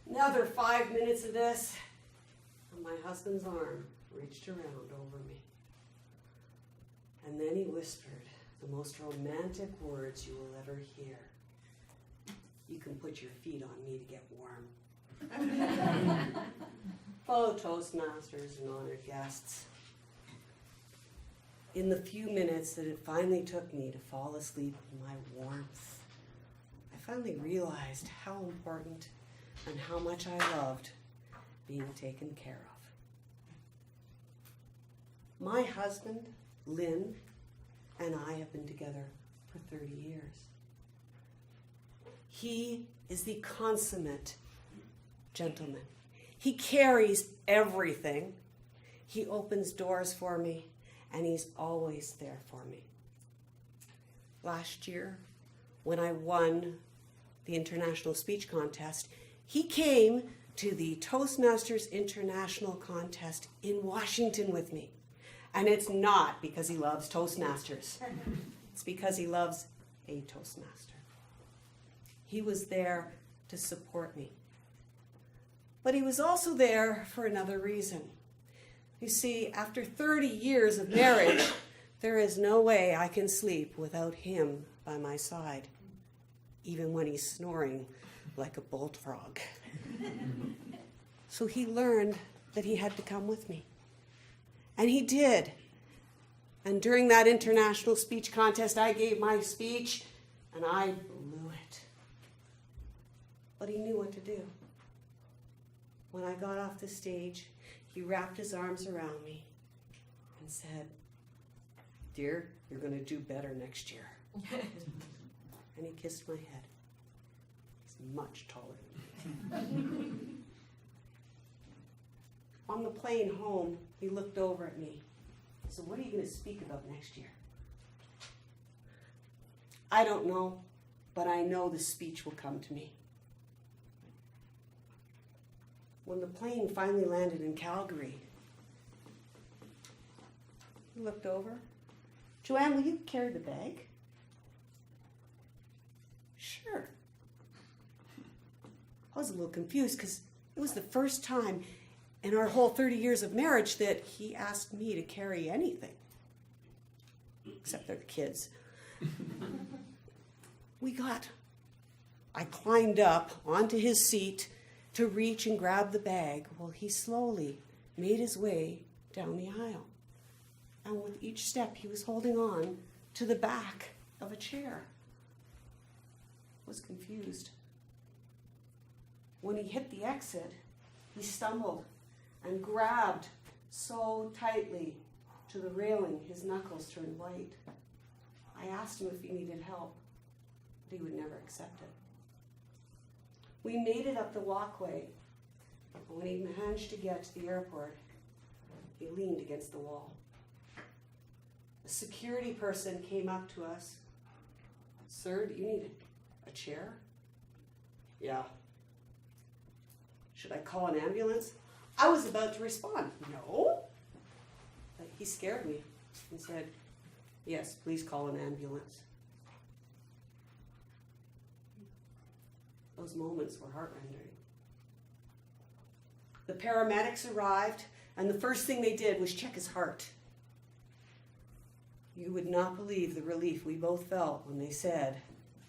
Another 5 minutes of this, and my husband's arm reached around over me. And then he whispered the most romantic words you will ever hear. You can put your feet on me to get warm. Fellow Toastmasters and honored guests, in the few minutes that it finally took me to fall asleep in my warmth, I finally realized how important and how much I loved being taken care of. My husband, Lynn, and I have been together for 30 years. He is the consummate gentleman. He carries everything. He opens doors for me, and he's always there for me. last year when I won the International Speech Contest. He came to the Toastmasters International Contest in Washington with me. And it's not because he loves Toastmasters. It's because he loves a Toastmaster. He was there to support me. But he was also there for another reason. You see, after 30 years of marriage, there is no way I can sleep without him by my side, even when he's snoring like a bullfrog. So he learned that he had to come with me. And he did. And during that international speech contest, I gave my speech, and I blew it. But he knew what to do. When I got off the stage, he wrapped his arms around me and said, "Dear, you're going to do better next year." And he kissed my head. He's much taller than me. On the plane home, he looked over at me. He said, "What are you going to speak about next year?" I don't know, but I know the speech will come to me. When the plane finally landed in Calgary, he looked over. "Joanne, will you carry the bag?" "Sure." I was a little confused because it was the first time in our whole 30 years of marriage that he asked me to carry anything, except for the kids. I climbed up onto his seat to reach and grab the bag while he slowly made his way down the aisle. And with each step, he was holding on to the back of a chair. I was confused. When he hit the exit, he stumbled and grabbed so tightly to the railing, his knuckles turned white. I asked him if he needed help, but he would never accept it. We made it up the walkway, but when he managed to get to the airport, he leaned against the wall. A security person came up to us. "Sir, do you need a chair?" "Yeah." "Should I call an ambulance?" I was about to respond, "No." But he scared me and said, "Yes, please call an ambulance." Those moments were heart-rending. The paramedics arrived, and the first thing they did was check his heart. You would not believe the relief we both felt when they said,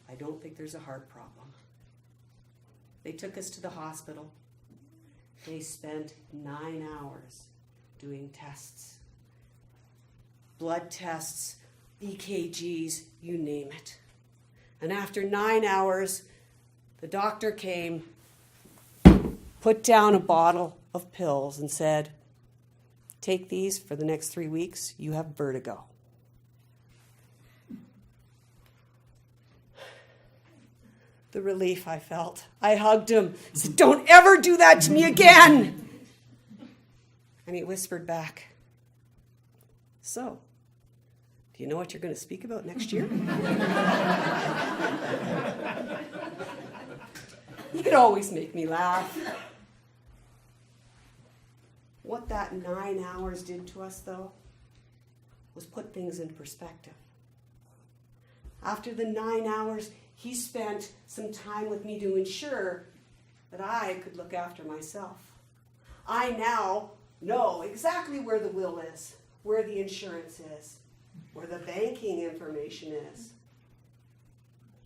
"I don't think there's a heart problem." They took us to the hospital. They spent 9 hours doing tests. Blood tests, EKGs, you name it. And after 9 hours, the doctor came, put down a bottle of pills and said, "Take these for the next 3 weeks. You have vertigo." The relief I felt. I hugged him, said, "Don't ever do that to me again." And he whispered back, "So, do you know what you're going to speak about next year?" He could always make me laugh. What that 9 hours did to us, though, was put things in perspective. After the 9 hours, he spent some time with me to ensure that I could look after myself. I now know exactly where the will is, where the insurance is, where the banking information is.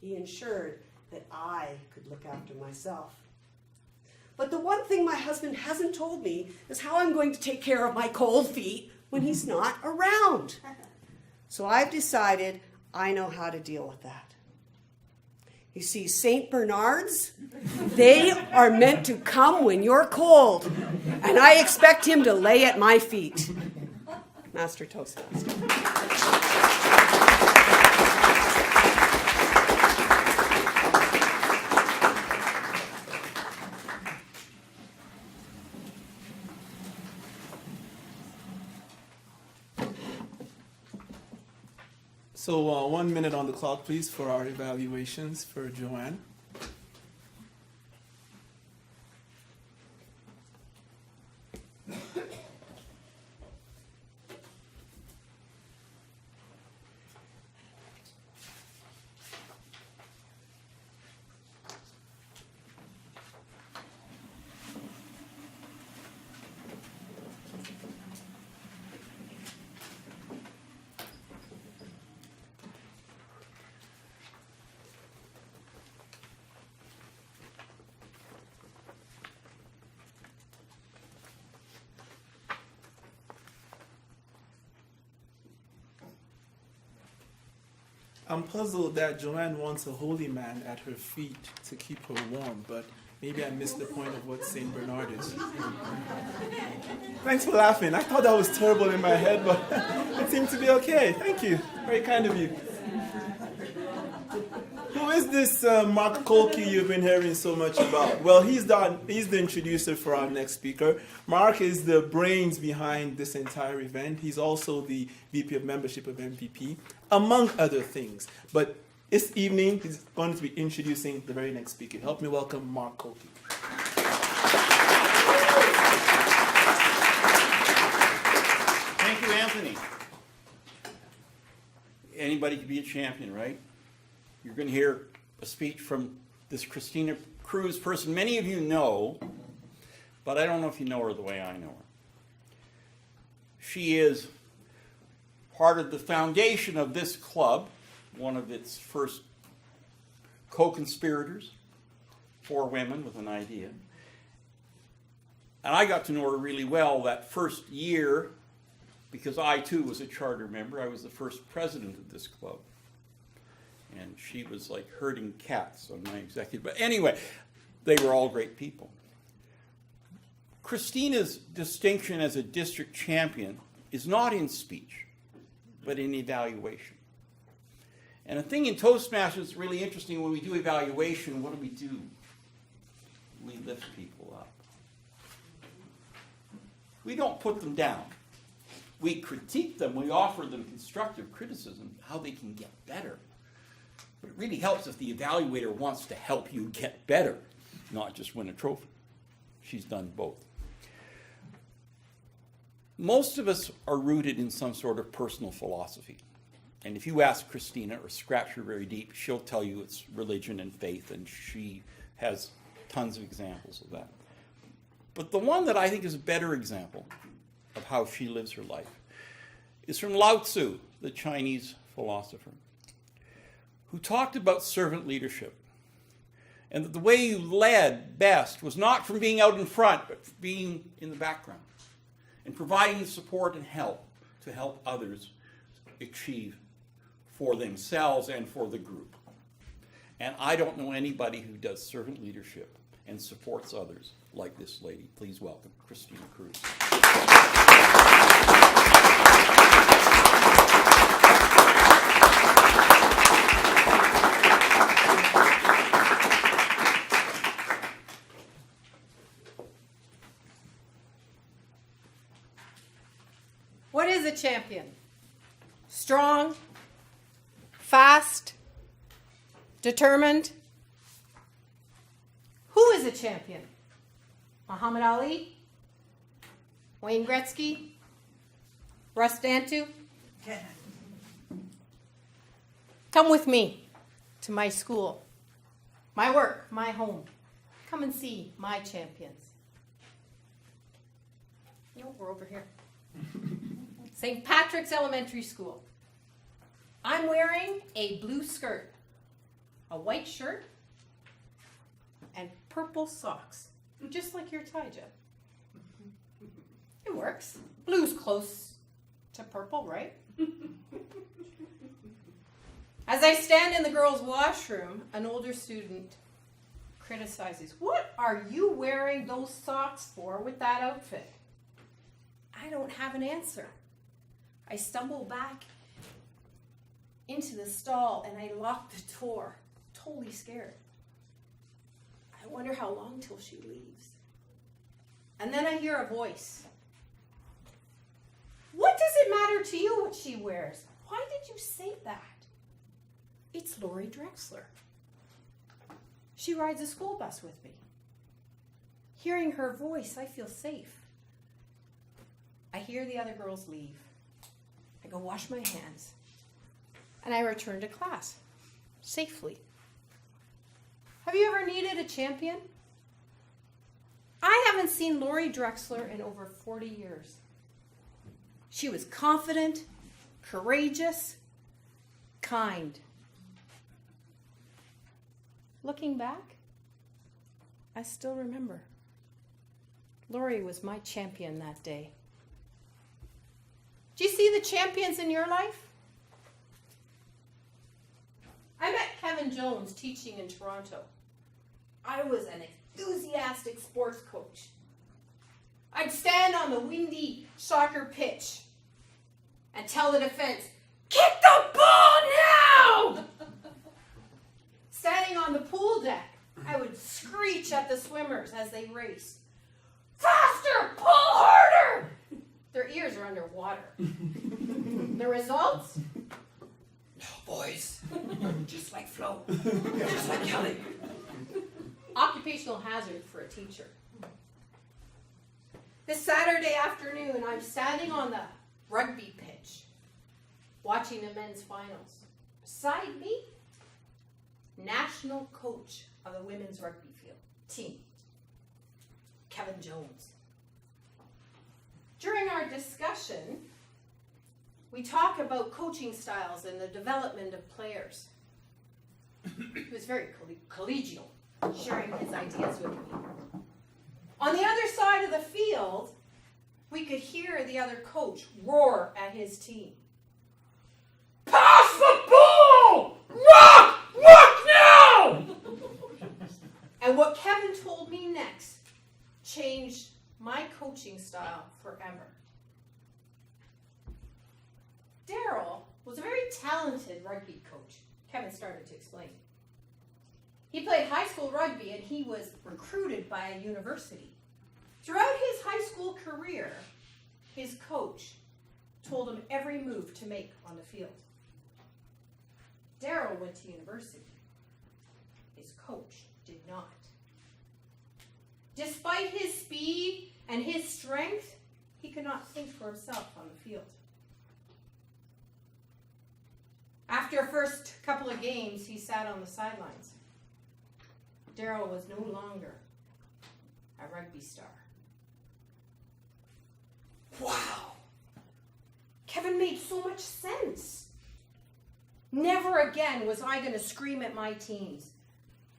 He ensured that I could look after myself. But the one thing my husband hasn't told me is how I'm going to take care of my cold feet when he's not around. So I've decided I know how to deal with that. You see, St. Bernards, they are meant to come when you're cold, and I expect him to lay at my feet. Master Toastmaster. So 1 minute on the clock, please, for our evaluations for Joanne. I'm puzzled that Joanne wants a holy man at her feet to keep her warm, but maybe I missed the point of what St. Bernard is. Thanks for laughing. I thought that was terrible in my head, but it seemed to be okay. Thank you. Very kind of you. Who is this Mark Kolke you've been hearing so much about? Well, he's the introducer for our next speaker. Mark is the brains behind this entire event. He's also the VP of Membership of MVP, among other things. But this evening, he's going to be introducing the very next speaker. Help me welcome Mark Kolke. Thank you, Anthony. Anybody can be a champion, right? You're going to hear a speech from this Christina Cruz person many of you know, but I don't know if you know her the way I know her. She is part of the foundation of this club, one of its first co-conspirators, 4 women with an idea. And I got to know her really well that first year because I, too, was a charter member. I was the first president of this club. And she was like herding cats on my executive. But anyway, they were all great people. Christina's distinction as a district champion is not in speech, but in evaluation. And a thing in Toastmasters is really interesting. When we do evaluation, what do? We lift people up. We don't put them down. We critique them. We offer them constructive criticism, how they can get better. But it really helps if the evaluator wants to help you get better, not just win a trophy. She's done both. Most of us are rooted in some sort of personal philosophy. And if you ask Christina or scratch her very deep, she'll tell you it's religion and faith, and she has tons of examples of that. But the one that I think is a better example of how she lives her life is from Lao Tzu, the Chinese philosopher, who talked about servant leadership, and that the way you led best was not from being out in front, but from being in the background, and providing the support and help to help others achieve for themselves and for the group. And I don't know anybody who does servant leadership and supports others like this lady. Please welcome Christina Cruz. What is a champion? Strong, fast, determined. Who is a champion? Muhammad Ali? Wayne Gretzky? Russ Dantu? Come with me to my school, my work, my home. Come and see my champions. No, we're over here. St. Patrick's Elementary School. I'm wearing a blue skirt, a white shirt, and purple socks, just like your tie, Jeff. It works. Blue's close to purple, right? As I stand in the girls' washroom, an older student criticizes, "What are you wearing those socks for with that outfit?" I don't have an answer. I stumble back into the stall and I lock the door, totally scared. I wonder how long till she leaves. And then I hear a voice. "What does it matter to you what she wears? Why did did you say that? It's Lori Drexler. She rides a school bus with me. Hearing her voice, I feel safe. I hear the other girls leave. I go wash my hands. And I return to class, safely. Have you ever needed a champion? I haven't seen Lori Drexler in over 40 years. She was confident, courageous, kind. Looking back, I still remember. Lori was my champion that day. Do you see the champions in your life? I met Kevin Jones teaching in Toronto. I was an enthusiastic sports coach. I'd stand on the windy soccer pitch and tell the defense, "Kick the ball now!" Standing on the pool deck, I would screech at the swimmers as they raced. "Faster! Pull harder!" Their ears are underwater. The results? No voice. Just like Flo. Just like Kelly. Occupational hazard for a teacher. This Saturday afternoon, I'm standing on the rugby pitch, watching the men's finals. Beside me, national coach of the women's rugby field team, Kevin Jones. During our discussion, we talk about coaching styles and the development of players. He was very collegial, sharing his ideas with me. On the other side of the field, we could hear the other coach roar at his team. "Pass the ball! Rock! Rock now!" And what Kevin told me next changed my coaching style forever. Daryl was a very talented rugby coach, Kevin started to explain. He played high school rugby and he was recruited by a university. Throughout his high school career, his coach told him every move to make on the field. Daryl went to university. His coach did not. Despite his speed and his strength, he could not think for himself on the field. After a first couple of games, he sat on the sidelines. Daryl was no longer a rugby star. Wow! Kevin made so much sense. Never again was I going to scream at my teams.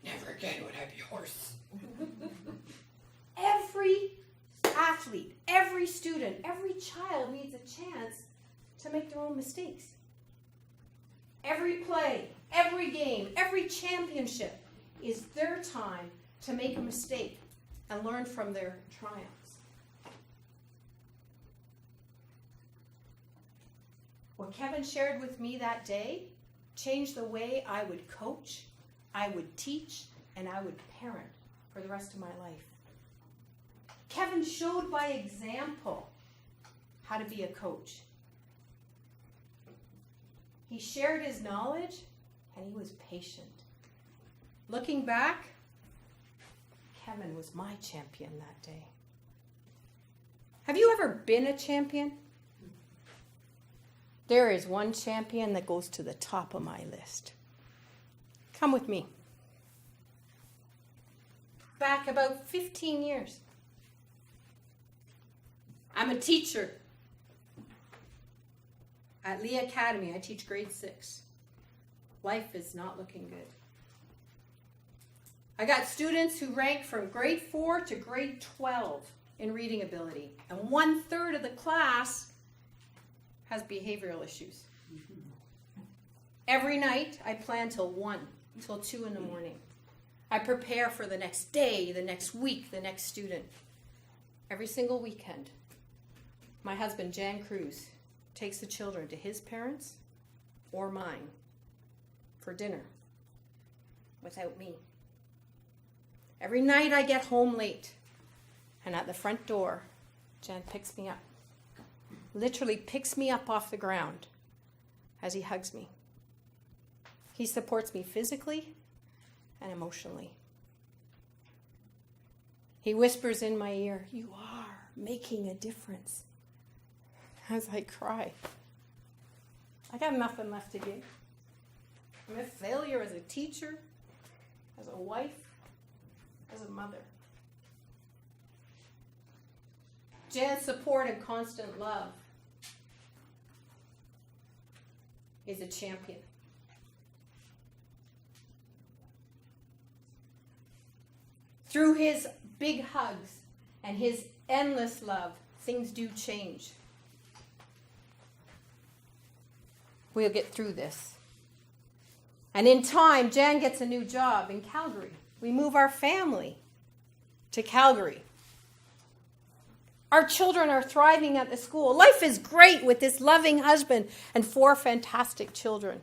Never again would I be hoarse. Every athlete, every student, every child needs a chance to make their own mistakes. Every play, every game, every championship is their time to make a mistake and learn from their triumphs. What Kevin shared with me that day changed the way I would coach, I would teach, and I would parent for the rest of my life. Kevin showed by example how to be a coach. He shared his knowledge and he was patient. Looking back, Kevin was my champion that day. Have you ever been a champion? There is one champion that goes to the top of my list. Come with me. Back about 15 years. I'm a teacher. At Lee Academy, I teach grade 6. Life is not looking good. I got students who rank from grade 4 to grade 12 in reading ability, and 1/3 of the class has behavioral issues. Every night, I plan till 1, till 2 in the morning. I prepare for the next day, the next week, the next student. Every single weekend, my husband, Jan Cruz, takes the children to his parents or mine for dinner without me. Every night I get home late, and at the front door, Jan picks me up. Literally picks me up off the ground as he hugs me. He supports me physically and emotionally. He whispers in my ear, "You are making a difference," as I cry. I got nothing left to give. I'm a failure as a teacher, as a wife, as a mother. Jan's support and constant love is a champion. Through his big hugs and his endless love, things do change. We'll get through this. And in time, Jan gets a new job in Calgary. We move our family to Calgary. Our children are thriving at the school. Life is great with this loving husband and 4 fantastic children.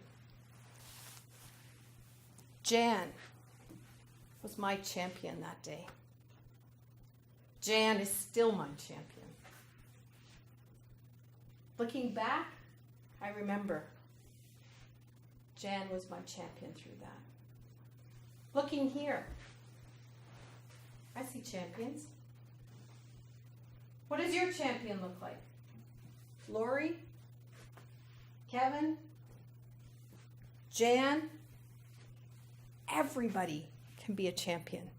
Jan was my champion that day. Jan is still my champion. Looking back, I remember Jan was my champion through that. Looking here, I see champions. What does your champion look like? Lori? Kevin? Jan? Everybody can be a champion.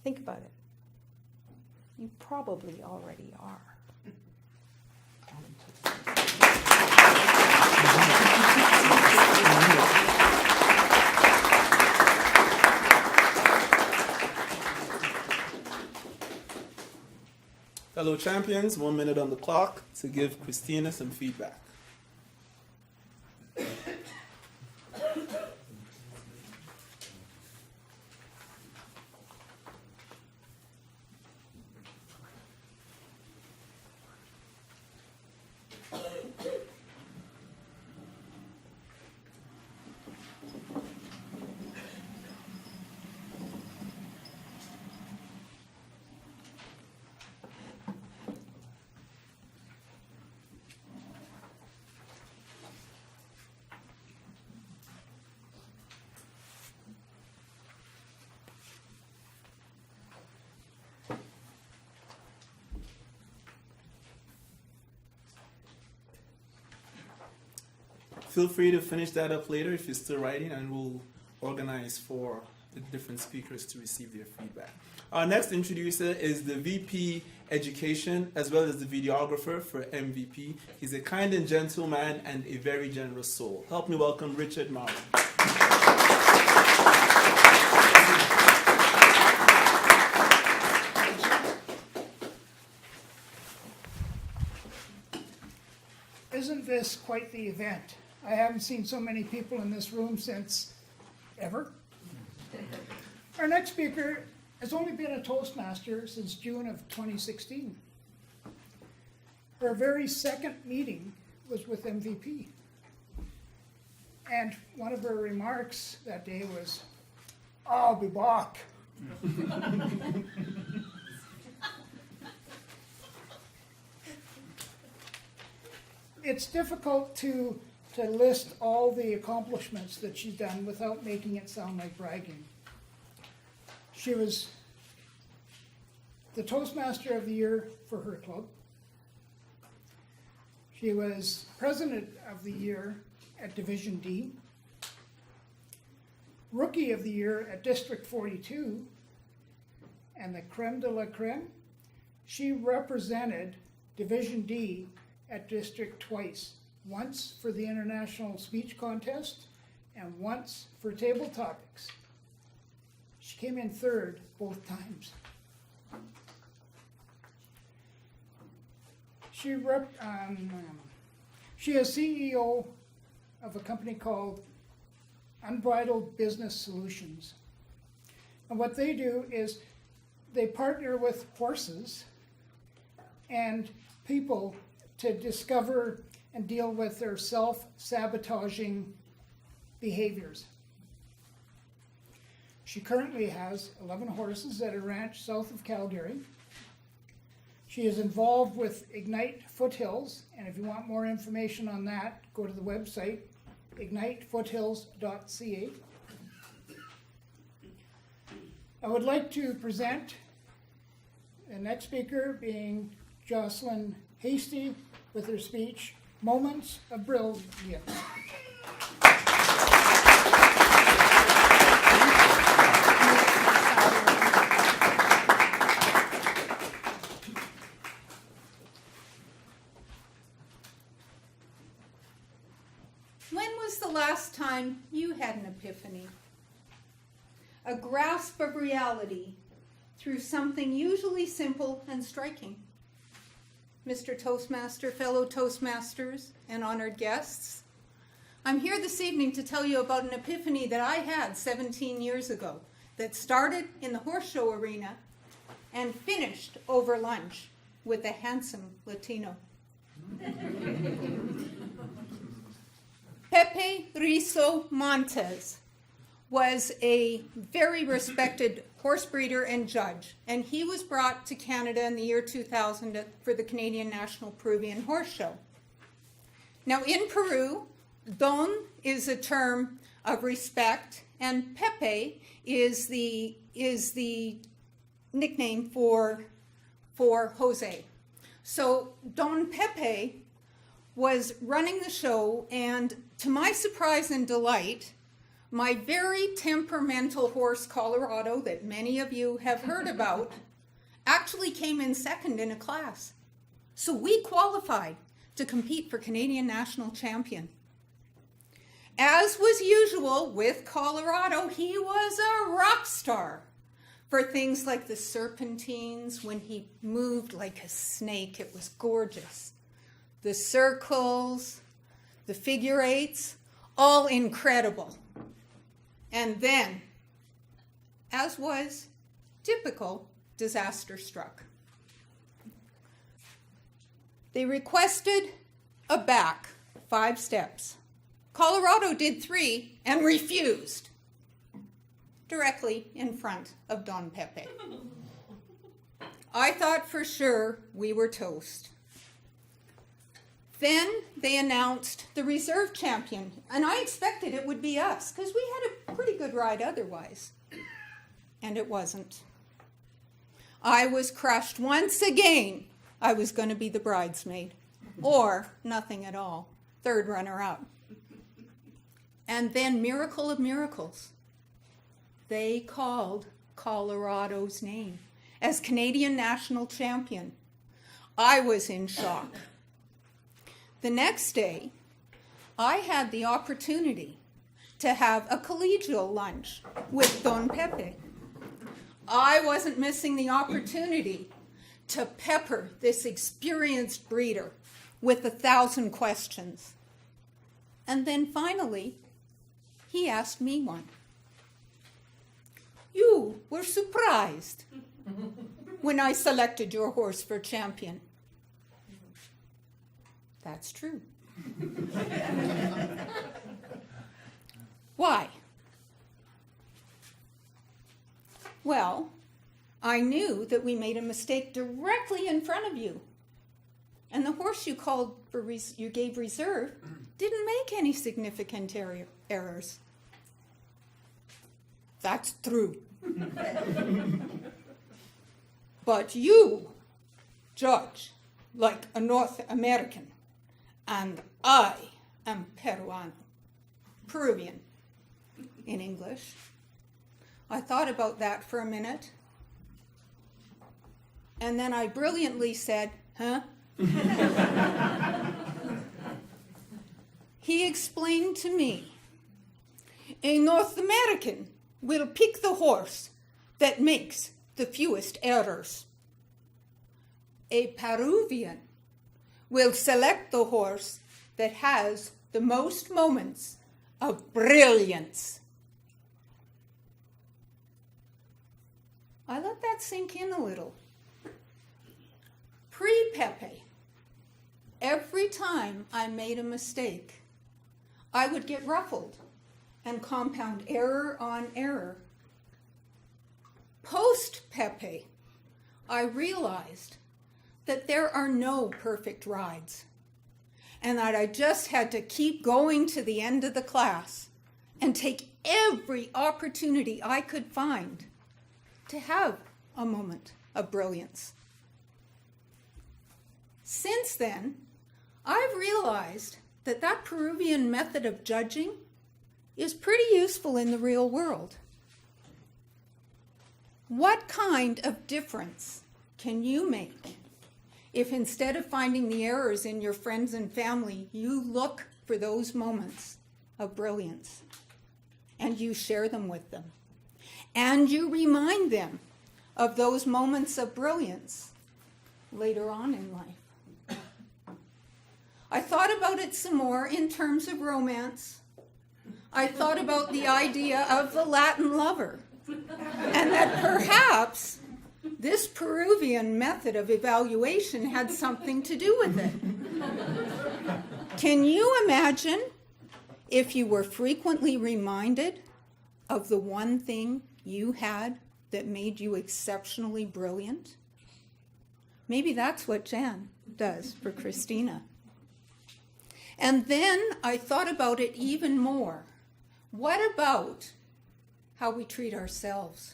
Think about it. You probably already are. Fellow champions, 1 minute on the clock to give Christina some feedback. Feel free to finish that up later if you're still writing, and we'll organize for the different speakers to receive their feedback. Our next introducer is the VP Education as well as the videographer for MVP. He's a kind and gentle man and a very generous soul. Help me welcome Richard Maurer. Isn't this quite the event? I haven't seen so many people in this room since ever. Our next speaker has only been a Toastmaster since June of 2016. Her very second meeting was with MVP. And one of her remarks that day was, "I'll be back." It's difficult to list all the accomplishments that she's done without making it sound like bragging. She was the Toastmaster of the Year for her club. She was President of the Year at Division D, Rookie of the Year at District 42, and the creme de la creme, she represented Division D at District twice. Once for the International Speech Contest and once for Table Topics. She came in third both times. She is CEO of a company called Unbridled Business Solutions. And what they do is they partner with horses and people to discover and deal with their self-sabotaging behaviors. She currently has 11 horses at a ranch south of Calgary. She is involved with Ignite Foothills, and if you want more information on that, go to the website, ignitefoothills.ca. I would like to present the next speaker being Jocelyn Hasty with her speech, Moments of Brilliance. When was the last time you had an epiphany? A grasp of reality through something usually simple and striking. Mr. Toastmaster, fellow Toastmasters, and honored guests, I'm here this evening to tell you about an epiphany that I had 17 years ago that started in the horse show arena and finished over lunch with a handsome Latino. Pepe Rizo Montes was a very respected horse breeder and judge, and he was brought to Canada in the year 2000 for the Canadian National Peruvian Horse Show. Now in Peru, Don is a term of respect, and Pepe is the nickname for Jose. So Don Pepe was running the show, and to my surprise and delight, my very temperamental horse, Colorado, that many of you have heard about, actually came in second in a class. So we qualified to compete for Canadian National Champion. As was usual with Colorado, he was a rock star for things like the serpentines. When he moved like a snake, it was gorgeous. The circles, the figure eights, all incredible. And then, as was typical, disaster struck. They requested a back 5 steps. Colorado did 3 and refused, directly in front of Don Pepe. I thought for sure we were toast. Then they announced the reserve champion, and I expected it would be us, because we had a pretty good ride otherwise. And it wasn't. I was crushed once again. I was going to be the bridesmaid, or nothing at all, 3rd runner-up. And then, miracle of miracles, they called Colorado's name as Canadian National Champion. I was in shock. The next day, I had the opportunity to have a collegial lunch with Don Pepe. I wasn't missing the opportunity to pepper this experienced breeder with 1,000 questions. And then finally, he asked me one. You were surprised when I selected your horse for champion. That's true. Why? Well, I knew that we made a mistake directly in front of you. And the horse you called for you gave reserve didn't make any significant errors. That's true. But you judge like a North American, and I am Peruvian in English. I thought about that for a minute, and then I brilliantly said, huh? He explained to me, a North American will pick the horse that makes the fewest errors. A Peruvian will select the horse that has the most moments of brilliance. I let that sink in a little. Pre-Pepe, every time I made a mistake, I would get ruffled and compound error on error. Post-Pepe, I realized that there are no perfect rides, and that I just had to keep going to the end of the class and take every opportunity I could find to have a moment of brilliance. Since then, I've realized that that Peruvian method of judging is pretty useful in the real world. What kind of difference can you make if instead of finding the errors in your friends and family, you look for those moments of brilliance and you share them with them, and you remind them of those moments of brilliance later on in life? I thought about it some more in terms of romance. I thought about the idea of the Latin lover, and that perhaps this Peruvian method of evaluation had something to do with it. Can you imagine if you were frequently reminded of the one thing you had that made you exceptionally brilliant? Maybe that's what Jan does for Christina. And then I thought about it even more. What about how we treat ourselves?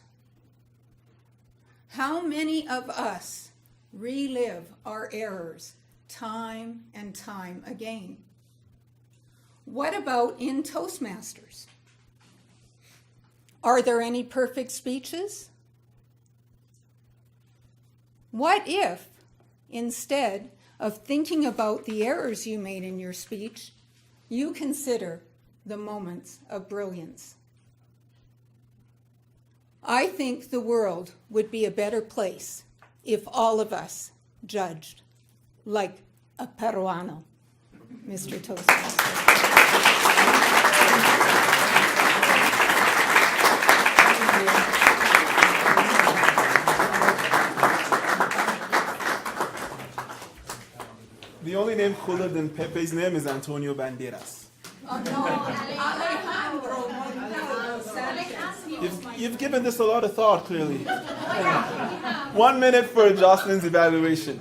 How many of us relive our errors time and time again? What about in Toastmasters? Are there any perfect speeches? What if, instead of thinking about the errors you made in your speech, you consider the moments of brilliance? I think the world would be a better place if all of us judged like a Peruano, Mr. Toastmaster. The only name cooler than Pepe's name is Antonio Banderas. You've given this a lot of thought, clearly. 1 minute for Jocelyn's evaluation.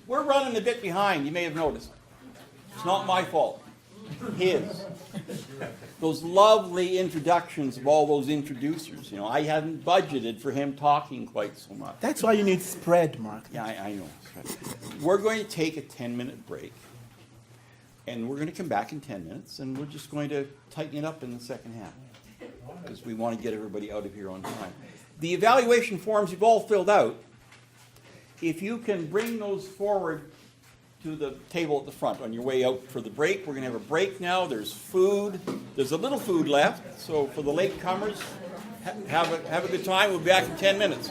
We're running a bit behind, you may have noticed. It's not my fault. His. Those lovely introductions of all those introducers. You know, I hadn't budgeted for him talking quite so much. That's why you need spread, Mark. Yeah, I know. We're going to take a 10-minute break. And we're going to come back in 10 minutes, and we're just going to tighten it up in the second half. Because we want to get everybody out of here on time. The evaluation forms you've all filled out. If you can bring those forward to the table at the front on your way out for the break. We're going to have a break now. There's food. There's a little food left. So for the latecomers, have a good time. We'll be back in 10 minutes.